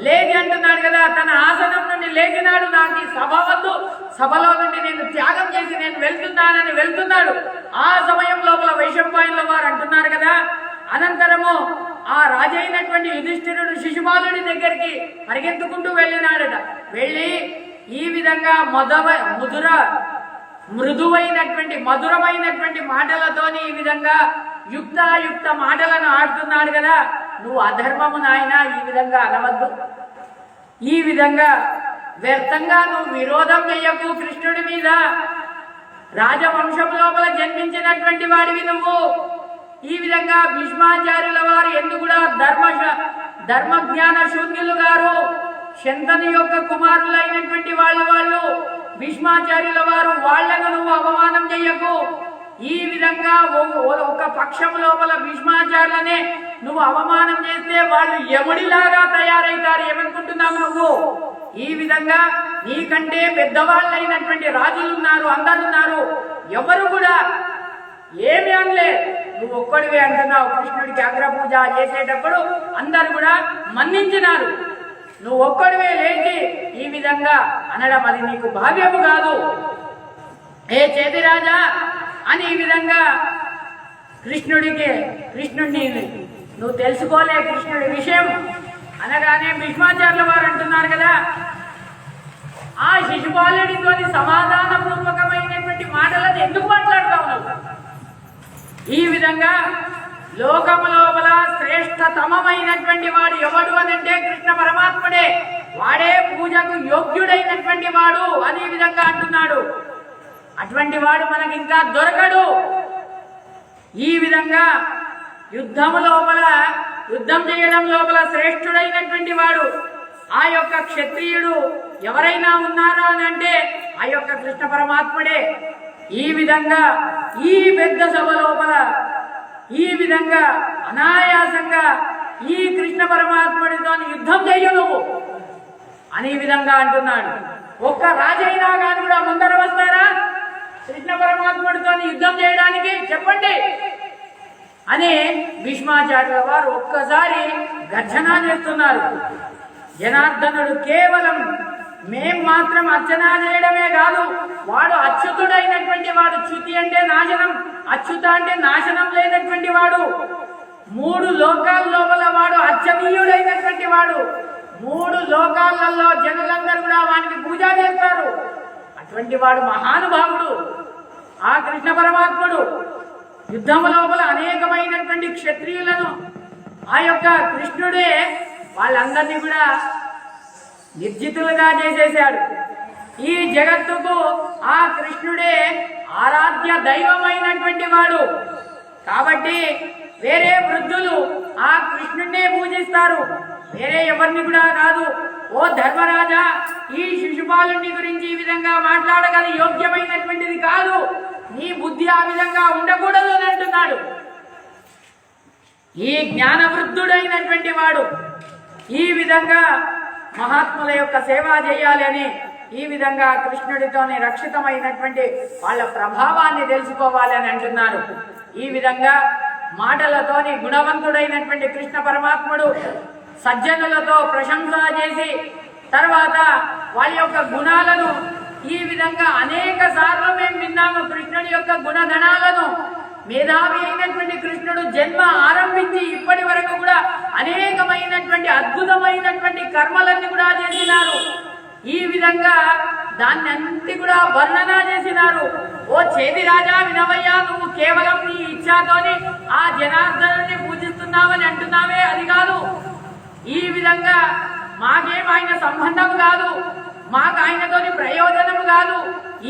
లేచి అంటున్నాడు కదా, తన ఆసనం నుండి లేచినాడు, నాకు ఈ సభ వద్దు, సభలో నుండి నేను త్యాగం చేసి నేను వెళ్తున్నానని వెళ్తున్నాడు. ఆ సమయం లోపల వైశంపాయనుల వారు అంటున్నారు కదా, అనంతరము ఆ రాజైనటువంటి యుధిష్ఠిరుడు శిశుపాలుడి దగ్గరికి పరిగెత్తుకుంటూ వెళ్ళినాడట. వెళ్ళి ఈ విధంగా మధురమైనటువంటి మాటలతోని ఈ విధంగా యుక్తాయుక్త మాటలను ఆడుతున్నాడు కదా. నువ్వు అధర్మము నాయన, ఈ విధంగా అనవద్దు, ఈ విధంగా వ్యర్థంగా నువ్వు విరోధం చెయ్యకు కృష్ణుడి మీద. రాజవంశం లోపల జన్మించినటువంటి వాడివి నువ్వు. ఈ విధంగా భీష్మాచార్యుల వారు ఎందుకు కూడా ధర్మజ్ఞాన శూన్యులు గారు, శంతను యొక్క కుమారులైనటువంటి వాళ్ళు భీష్మాచార్యుల వారు, వాళ్లను నువ్వు అవమానం చెయ్యకు. ఈ విధంగా ఒక పక్షం లోపల భీష్మాచార్యులనే నువ్వు అవమానం చేస్తే వాళ్ళు యముడిలాగా తయారైతారు. ఏమనుకుంటున్నావు నువ్వు? ఈ విధంగా నీకంటే పెద్దవాళ్ళైనటువంటి రాజులున్నారు, అందరున్నారు, ఎవరు కూడా ఏమి అనలే, నువ్వు ఒక్కడివే అంటున్నావు. కృష్ణుడికి అగ్రపూజ చేసేటప్పుడు అందరు కూడా మన్నించినారు, నువ్వు ఒక్కడివే లేచి ఈ విధంగా అనడం అది నీకు భావ్యము కాదు. ఏ చేతిరాజా అని ఈ విధంగా కృష్ణుడిని నువ్వు తెలుసుకోలే కృష్ణుడి విషయం అనగానే భీష్మాచార్యుల వారు అంటున్నారు కదా, ఆ శిశుపాలుడితో సమాధాన పూర్వకమైనటువంటి మాటలను ఎందుకు మాట్లాడతావు నువ్వు? ఈ విధంగా లోకము లోపల శ్రేష్టతమైనటువంటి వాడు ఎవడు అని అంటే కృష్ణ పరమాత్ముడే. వాడే పూజకు యోగ్యుడైనటువంటి వాడు అని ఈ విధంగా అంటున్నాడు. అటువంటి వాడు మనకి ఇంకా దొరకడు. ఈ విధంగా యుద్ధం చేయడం లోపల శ్రేష్ఠుడైనటువంటి వాడు ఆ యొక్క క్షత్రియుడు ఎవరైనా ఉన్నారా అని అంటే ఆ యొక్క కృష్ణ పరమాత్ముడే. ఈ విధంగా ఈ పెద్ద సభ లోపల ఈ విధంగా అనాయాసంగా ఈ కృష్ణ పరమాత్ముడితో యుద్ధం చేయను అని ఈ విధంగా అంటున్నాడు. ఒక్క రాజైనా కానీ కూడా ముందర వస్తారా కృష్ణ పరమాత్ముడితో యుద్ధం చేయడానికి? చెప్పండి అని భీష్మాచార్యుల వారు ఒక్కసారి గర్జన చేస్తున్నారు. జనార్దనుడు కేవలం మేం మాత్రం అర్చన చేయడమే కాదు, వాడు అచ్యుతుడైనటువంటి వాడు. చ్యుతి అంటే నాశనం, అచ్యుత అంటే నాశనం లేనటువంటి వాడు. 3 లోకాల లోపల వాడు అర్చనీయుడైనటువంటి వాడు. 3 లోకాలలో జనులందరూ కూడా వానికి పూజ చేస్తారు. అటువంటి వాడు మహానుభావుడు ఆ కృష్ణ పరమాత్ముడు. యుద్ధం లోపల అనేకమైనటువంటి క్షత్రియులను ఆ యొక్క కృష్ణుడే వాళ్ళందరినీ కూడా నిర్జితులుగా చేసేశాడు. ఈ జగత్తుకు ఆ కృష్ణుడే ఆరాధ్య దైవమైనటువంటి వాడు. కాబట్టి వేరే వృద్ధులు ఆ కృష్ణుడినే పూజిస్తారు, వేరే ఎవరిని కూడా కాదు. ఓ ధర్మరాజా, ఈ శిశుపాలుని గురించి ఈ విధంగా మాట్లాడగల యోగ్యమైనటువంటిది కాదు, నీ బుద్ధి ఆ విధంగా ఉండకూడదు అని అంటున్నాడు. ఈ జ్ఞానవృద్ధుడైనటువంటి వాడు ఈ విధంగా మహాత్ముల యొక్క సేవ చేయాలి అని ఈ విధంగా కృష్ణుడితోనే రక్షితమైనటువంటి వాళ్ళ ప్రభావాన్ని తెలుసుకోవాలి అని అంటున్నారు. ఈ విధంగా మాటలతోని గుణవంతుడైనటువంటి కృష్ణ పరమాత్ముడు సజ్జనులతో ప్రశంస చేసి తర్వాత వాళ్ళ యొక్క గుణాలను ఈ విధంగా అనేక సార్లు మేము విన్నాము. కృష్ణుడి యొక్క గుణగణాలను మేధావి అయినటువంటి కృష్ణుడు జన్మ ఆరంభించి ఇప్పటి వరకు కూడా అనేకమైనటువంటి అద్భుతమైనటువంటి కర్మలన్నీ కూడా చేసినారు. ఈ విధంగా దాన్ని అన్ని కూడా వర్ణన చేసినారు. ఓ చేతి రాజా వినవయ్యా, నువ్వు కేవలం నీ ఇచ్ఛతోని ఆ జనార్దనుని పూజిస్తున్నావని అంటున్నావే, అది కాదు. ఈ విధంగా మాకేం ఆయన సంబంధం కాదు, మాకు ఆయనతోని ప్రయోజనం కాదు.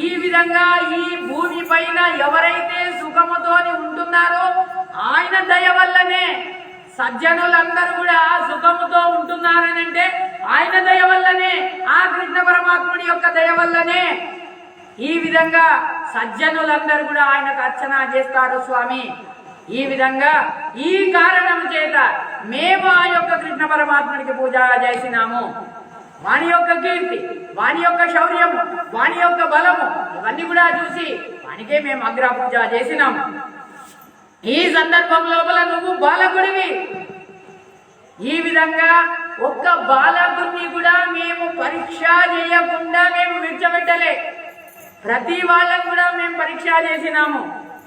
ఈ విధంగా ఈ భూమి పైన ఎవరైతే సుఖముతోని ఉంటున్నారో ఆయన దయ వల్లనే సజ్జనులందరూ కూడా సుఖముతో ఉంటున్నారని అంటే ఆయన దయ వల్లనే, ఆ కృష్ణ పరమాత్ముడి యొక్క దయ వల్లనే. ఈ విధంగా సజ్జనులందరూ కూడా ఆయనకు అర్చన చేస్తారు స్వామి. ఈ విధంగా ఈ కారణం చేత మేము ఆ యొక్క కృష్ణ పరమాత్ముడికి పూజ చేసినాము. వాని యొక్క కీర్తి, వాని యొక్క శౌర్యము, వాని యొక్క బలము ఇవన్నీ కూడా చూసి వానికే మేము అగ్ర పూజ చేసినాము. ఈ సందర్భం లోపల నువ్వు బాలకుడివి. ఈ విధంగా ఒక్క బాలకుడిని కూడా మేము పరీక్ష చేయకుండా మేము విడిచిపెట్టలే. ప్రతి వాళ్ళని కూడా మేము పరీక్ష చేసినాము.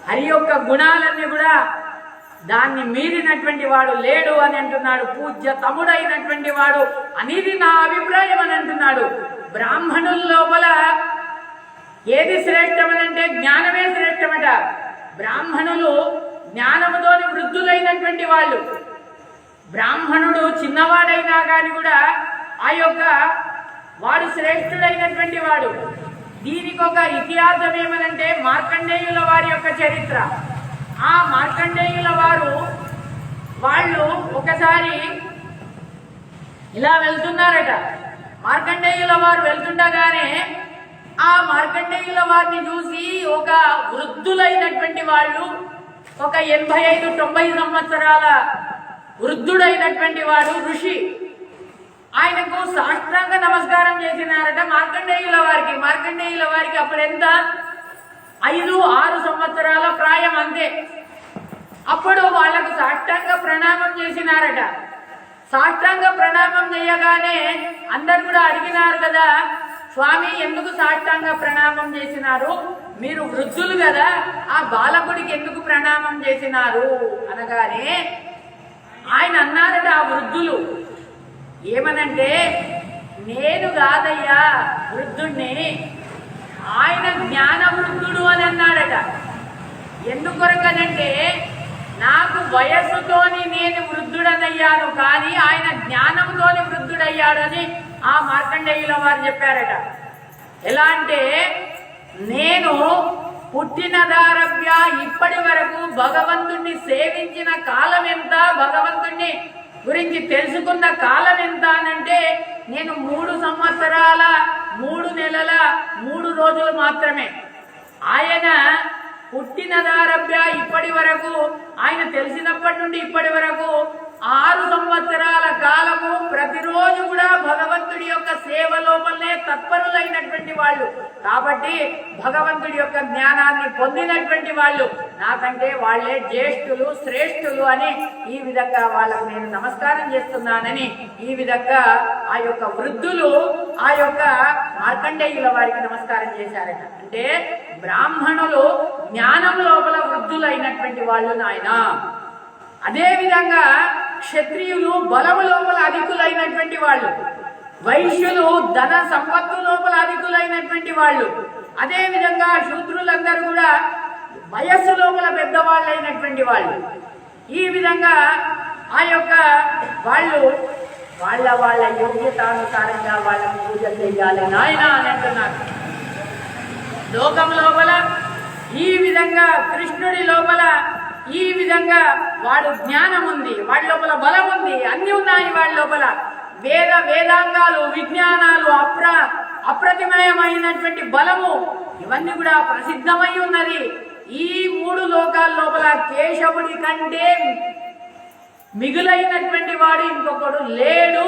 హరి యొక్క గుణాలన్నీ కూడా దాన్ని మీరినటువంటి వాడు లేడు అని అంటున్నాడు. పూజ్య తముడైనటువంటి వాడు అనేది నా అభిప్రాయం అని అంటున్నాడు. బ్రాహ్మణుల లోపల ఏది శ్రేష్టమనంటే జ్ఞానమే శ్రేష్టమట. బ్రాహ్మణులు జ్ఞానముతోని వృద్ధులైనటువంటి వాళ్ళు. బ్రాహ్మణుడు చిన్నవాడైనా కానీ కూడా ఆ యొక్క వాడు శ్రేష్ఠుడైనటువంటి వాడు. దీనికి ఒక ఇతిహాసం ఏమనంటే మార్కండేయుల వారి యొక్క చరిత్ర. ఆ మార్కండేయుల వాళ్ళు ఒకసారి ఇలా వెళ్తున్నారట. మార్కండేయుల వారు వెళ్తుండగానే ఆ మార్కండేయుల వారిని చూసి ఒక వృద్ధులైనటువంటి వాళ్ళు, ఒక 85-90 సంవత్సరాల వృద్ధుడైనటువంటి వాడు ఋషి, ఆయనకు సాష్టాంగ నమస్కారం చేసినారట మార్కండేయుల వారికి. మార్కండేయుల వారికి అప్పుడెంత 5-6 సంవత్సరాల ప్రాయం అంతే. అప్పుడు వాళ్లకు సాష్టాంగ ప్రణామం చేసినారట. సాష్టాంగ ప్రణామం చేయగానే అందరు కూడా అడిగినారు కదా, స్వామి ఎందుకు సాష్టాంగ ప్రణామం చేసినారు, మీరు వృద్ధులు కదా, ఆ బాలకుడికి ఎందుకు ప్రణామం చేసినారు అనగానే ఆయన అన్నారట ఆ వృద్ధులు ఏమనంటే, నేను కాదయ్యా వృద్ధుణ్ణి, ఆయన జ్ఞాన వృద్ధుడు అని అన్నాడట. ఎందుకొరకనంటే నాకు వయస్సుతోని నేను వృద్ధుడనయ్యాను, కానీ ఆయన జ్ఞానంతోని వృద్ధుడయ్యాడని ఆ మార్కండేయుల వారు చెప్పారట. ఎలా అంటే, నేను పుట్టినదారభ్య ఇప్పటి వరకు భగవంతుణ్ణి సేవించిన కాలం ఎంత, భగవంతుణ్ణి గురించి తెలుసుకున్న కాలం ఎంత అనంటే నేను 3 సంవత్సరాల 3 నెలల 3 రోజులు మాత్రమే. ఆయన పుట్టినదారభ్య ఇప్పటి వరకు, ఆయన తెలిసినప్పటి నుండి ఇప్పటి వరకు 6 సంవత్సరాల కాలము ప్రతిరోజు కూడా భగవంతుడి యొక్క సేవ లోపలనే తత్పరులైనటువంటి వాళ్ళు. కాబట్టి భగవంతుడి యొక్క జ్ఞానాన్ని పొందినటువంటి వాళ్ళు నాకంటే వాళ్లే జ్యేష్ఠులు, శ్రేష్ఠులు అని ఈ విధంగా వాళ్ళకు నేను నమస్కారం చేస్తున్నానని ఈ విధంగా ఆ యొక్క వృద్ధులు ఆ యొక్క మార్కండేయుల వారికి నమస్కారం చేశారట. అంటే బ్రాహ్మణులు జ్ఞానం లోపల వృద్ధులైనటువంటి వాళ్ళు నాయన. అదే విధంగా క్షత్రియులు బలము లోపల అధికులైనటువంటి వాళ్ళు, వైశ్యులు ధన సంపత్తు లోపల అధికులైనటువంటి వాళ్ళు, అదే విధంగా శూద్రులందరూ కూడా వయస్సు లోపల పెద్దవాళ్ళైనటువంటి వాళ్ళు. ఈ విధంగా ఆ యొక్క వాళ్ళు వాళ్ళ యోగ్యతానుసారంగా వాళ్ళకు పూజ చేయాలి నాయన అని అంటున్నారు. లోకం లోపల ఈ విధంగా కృష్ణుడి లోపల ఈ విధంగా వాడు జ్ఞానం ఉంది, వాడి లోపల బలం ఉంది, అన్ని ఉన్నాయి వాడి లోపల. వేదాంగాలు, విజ్ఞానాలు, అప్రతిమయమైనటువంటి బలము ఇవన్నీ కూడా ప్రసిద్ధమై ఉన్నది. ఈ 3 లోకాల లోపల కేశవుడి కంటే మిగులైనటువంటి వాడు ఇంకొకడు లేడు.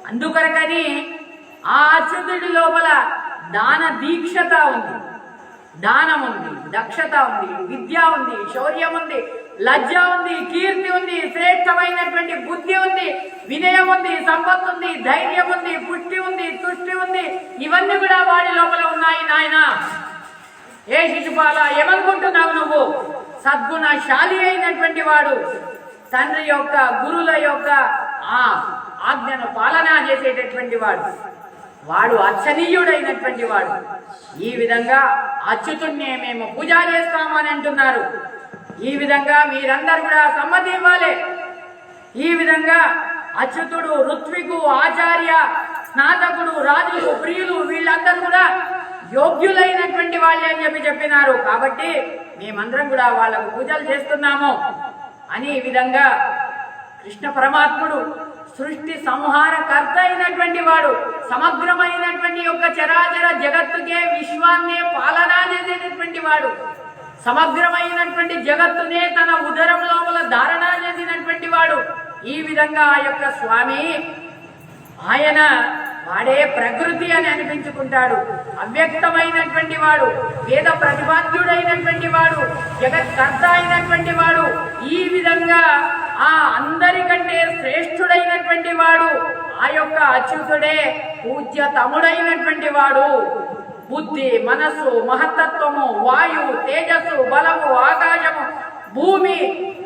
అందుకొరకని ఆ అచ్యుతుడి లోపల దాన దీక్షత ఉంది, దానం ఉంది, దక్షత ఉంది, విద్య ఉంది, శౌర్యం ఉంది, లజ్జ ఉంది, కీర్తి ఉంది, శ్రేష్టమైనటువంటి బుద్ధి ఉంది, వినయం ఉంది, సంపత్తు ఉంది, ధైర్యం ఉంది, పుష్టి ఉంది, తుష్టి ఉంది. ఇవన్నీ కూడా వాడి లోపల ఉన్నాయి నాయన. ఏ శిశుపాల ఏమనుకుంటున్నావు నువ్వు? సద్గుణశాలి అయినటువంటి వాడు, తండ్రి యొక్క గురుల యొక్క ఆజ్ఞను పాలన చేసేటటువంటి వాడు అర్చనీయుడైనటువంటి వాడు. ఈ విధంగా అచ్యుతుణ్ణి మేము పూజ చేస్తామని అంటున్నారు. ఈ విధంగా మీరందరూ కూడా సమ్మతి ఇవ్వాలి. ఈ విధంగా అచ్యుతుడు, ఋత్వికు, ఆచార్య, స్నాతకుడు, రాజులు, ప్రియులు వీళ్ళందరూ కూడా యోగ్యులైనటువంటి వాళ్ళే అని చెప్పినారు. కాబట్టి మేమందరం కూడా వాళ్ళకు పూజలు చేస్తున్నాము అని ఈ విధంగా కృష్ణ పరమాత్ముడు సృష్టి సంహారకర్త అయినటువంటి వాడు, సమగ్రమైనటువంటి యొక్క చరాచర జగత్తుకే విశ్వాన్నే పాలన చేసేటటువంటి వాడు, సమగ్రమైనటువంటి జగత్తునే తన ఉదరం లోపల ధారణ చేసినటువంటి వాడు. ఈ విధంగా ఆ యొక్క స్వామి ఆయన వాడే ప్రకృతి అని అనిపించుకుంటాడు. అవ్యక్తమైనటువంటి వాడు, వేద ప్రతిపాద్యుడైనటువంటి వాడు, జగత్కర్త అయినటువంటి వాడు. ఈ విధంగా ఆ అందరికంటే శ్రేష్ఠుడైనటువంటి వాడు ఆ యొక్క అచ్యుతుడే పూజ్య తముడైనటువంటి వాడు. బుద్ధి, మనస్సు, మహత్తత్వము, వాయువు, తేజస్సు, బలము, ఆకాశము, భూమి,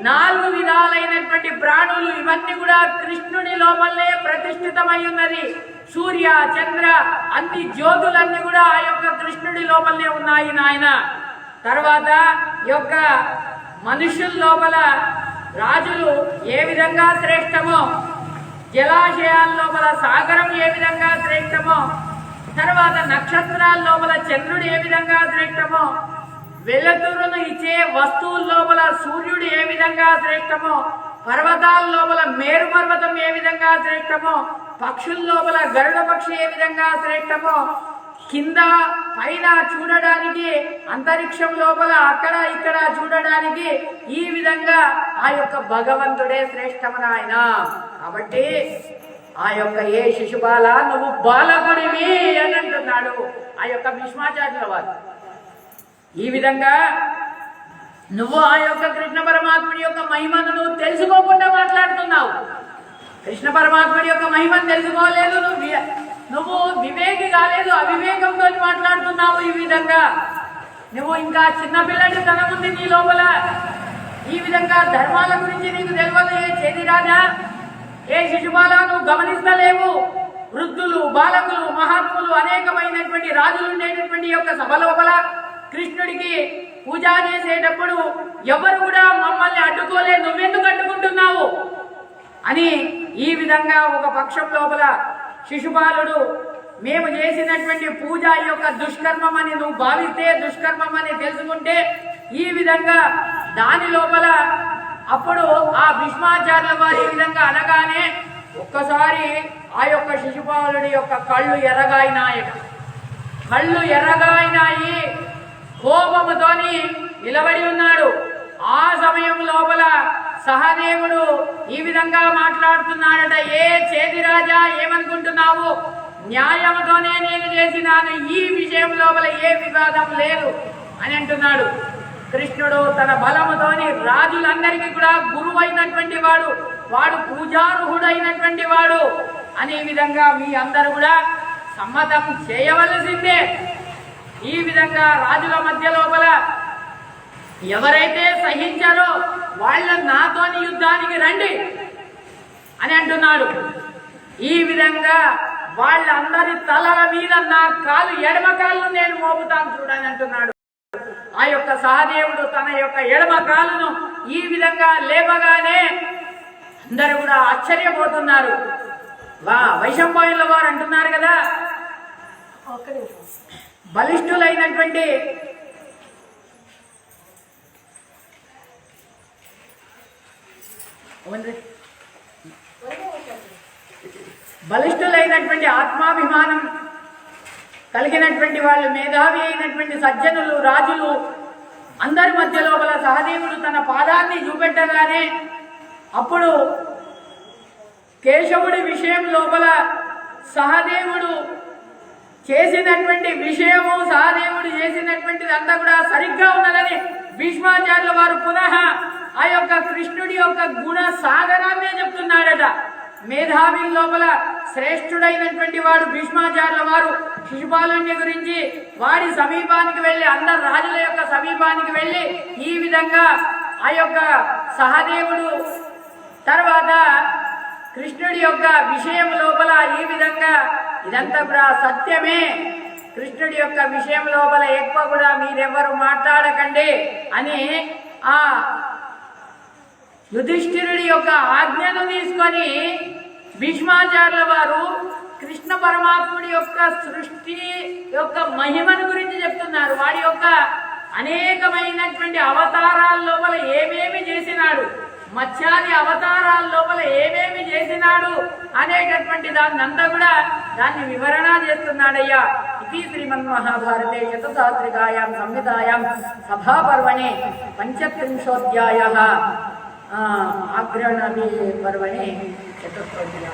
4 విధాలైనటువంటి ప్రాణులు ఇవన్నీ కూడా కృష్ణుడి లోపలనే ప్రతిష్ఠితమై ఉన్నది. సూర్య చంద్ర అన్ని జ్యోతులన్నీ కూడా ఆ యొక్క కృష్ణుడి లోపలనే ఉన్నాయి నాయన. తర్వాత యొక్క మనుషుల లోపల రాజులు ఏ విధంగా శ్రేష్టమో, జలాశయాల లోపల సాగరం ఏ విధంగా శ్రేష్టమో, తర్వాత నక్షత్రాల లోపల చంద్రుడు ఏ విధంగా శ్రేష్టమో, వెలుతురును ఇచ్చే వస్తువుల లోపల సూర్యుడు ఏ విధంగా శ్రేష్టమో, పర్వతాల లోపల మేరు పర్వతం ఏ విధంగా శ్రేష్టమో, పక్షుల లోపల గరుడ పక్షి ఏ విధంగా శ్రేష్టమో, కింద పైన చూడడానికి అంతరిక్షం లోపల అక్కడ ఇక్కడ చూడడానికి ఈ విధంగా ఆ యొక్క భగవంతుడే శ్రేష్టమని ఆయన. కాబట్టి ఆ యొక్క ఏ శిశుబాల నువ్వు బాలకుడివి అని అంటున్నాడు ఆ యొక్క భీష్మాచార్యుల వారు. ఈ విధంగా నువ్వు ఆ యొక్క కృష్ణ పరమాత్ముడి యొక్క మహిమను నువ్వు తెలుసుకోకుండా మాట్లాడుతున్నావు. కృష్ణ పరమాత్ముడి యొక్క మహిమను తెలుసుకోలేదు, నువ్వు వివేకి కాలేదు, అవివేకంతో మాట్లాడుతున్నావు. ఈ విధంగా నువ్వు ఇంకా చిన్నపిల్లడి తనం ఉంది నీ లోపల. ఈ విధంగా ధర్మాల గురించి నీకు తెలియదు. ఏ చేది రాజా, ఏ శిశుబాల నువ్వు గమనిస్తలేవు. వృద్ధులు, బాలకులు, మహాత్ములు, అనేకమైనటువంటి రాజులు ఉండేటటువంటి యొక్క సభ లోపల కృష్ణుడికి పూజ చేసేటప్పుడు ఎవరు కూడా మమ్మల్ని అడ్డుకోలే, నువ్వెందుకు అడ్డుకుంటున్నావు అని ఈ విధంగా ఒక పక్షం లోపల శిశుపాలుడు మేము చేసినటువంటి పూజ యొక్క దుష్కర్మమని నువ్వు భావిస్తే, దుష్కర్మమని తెలుసుకుంటే ఈ విధంగా దాని లోపల అప్పుడు ఆ భీష్మాచార్యుల వారి ఈ విధంగా అనగానే ఒక్కసారి ఆ యొక్క శిశుపాలుడి యొక్క కళ్ళు ఎర్రగాయినాయట. కళ్ళు ఎర్రగాయినాయి, కోపముతోని నిలబడి ఉన్నాడు. ఆ సమయం లోపల సహదేవుడు ఈ విధంగా మాట్లాడుతున్నాడట. ఏ చేతి రాజా ఏమనుకుంటున్నావు? న్యాయంతోనే నేను చేసినాను, ఈ విషయం లోపల ఏ వివాదం లేదు అని అంటున్నాడు. కృష్ణుడు తన బలముతోని రాజులందరికీ కూడా గురువైనటువంటి వాడు, వాడు పూజార్హుడైనటువంటి వాడు అని ఈ విధంగా మీ అందరూ కూడా సమ్మతం చేయవలసిందే. ఈ విధంగా రాజుల మధ్య లోపల ఎవరైతే సహించారో వాళ్ళ నాతోని యుద్ధానికి రండి అని అంటున్నాడు. ఈ విధంగా వాళ్ళందరి తలల మీద నా కాలు, ఎడమ కాళ్ళు నేను మోపుతాను చూడని అంటున్నాడు. ఆ యొక్క సహదేవుడు తన యొక్క ఎడమ కాలును ఈ విధంగా లేపగానే అందరూ కూడా ఆశ్చర్యపోతున్నారు. వైశంపాయనుల వారు అంటున్నారు కదా, బలిష్ఠులైనటువంటి బలిష్ఠులైనటువంటి ఆత్మాభిమానం కలిగినటువంటి వాళ్ళు, మేధావి అయినటువంటి సజ్జనులు, రాజులు అందరి మధ్య లోపల సహదేవుడు తన పాదాన్ని చూపెట్టగానే అప్పుడు కేశవుడి విషయం లోపల సహదేవుడు చేసినటువంటి విషయము, సహదేవుడు చేసినటువంటిది అంతా కూడా సరిగ్గా ఉన్నదని భీష్మాచార్యుల వారు పునః ఆ యొక్క కృష్ణుడి యొక్క గుణ సాగరాన్నే చెప్తున్నాడట. మేధావి లోపల శ్రేష్ఠుడైనటువంటి వాడు భీష్మాచార్యుల వారు శిశుపాలుని గురించి వాడి సమీపానికి వెళ్ళి, అందరు రాజుల యొక్క సమీపానికి వెళ్ళి ఈ విధంగా ఆ యొక్క సహదేవుడు తర్వాత కృష్ణుడి యొక్క విషయం లోపల ఈ విధంగా ఇదంతా కూడా సత్యమే, కృష్ణుడి యొక్క విషయం లోపల ఎక్కువ కూడా మీరెవరు మాట్లాడకండి అని ఆ యుధిష్ఠిరుడి యొక్క ఆజ్ఞను తీసుకొని భీష్మాచార్యుల వారు కృష్ణ పరమాత్ముడి యొక్క సృష్టి యొక్క మహిమను గురించి చెప్తున్నారు. వాడి యొక్క అనేకమైనటువంటి అవతారాల లోపల ఏమేమి చేసినాడు, మత్స్యాది అవతారాల లోపల ఏమేమి చేసినాడు అనేటటువంటి దాన్ని అంతా కూడా దాన్ని వివరణ చేస్తున్నాడయ్యా. ఇది శ్రీమన్మహాభారతే చతుసాత్రికాయాం సంహితాయాం సభాపర్వణి 35ోऽధ్యాయः ఆగ్రహణవి పర్వణి 4ోऽధ్యాయः.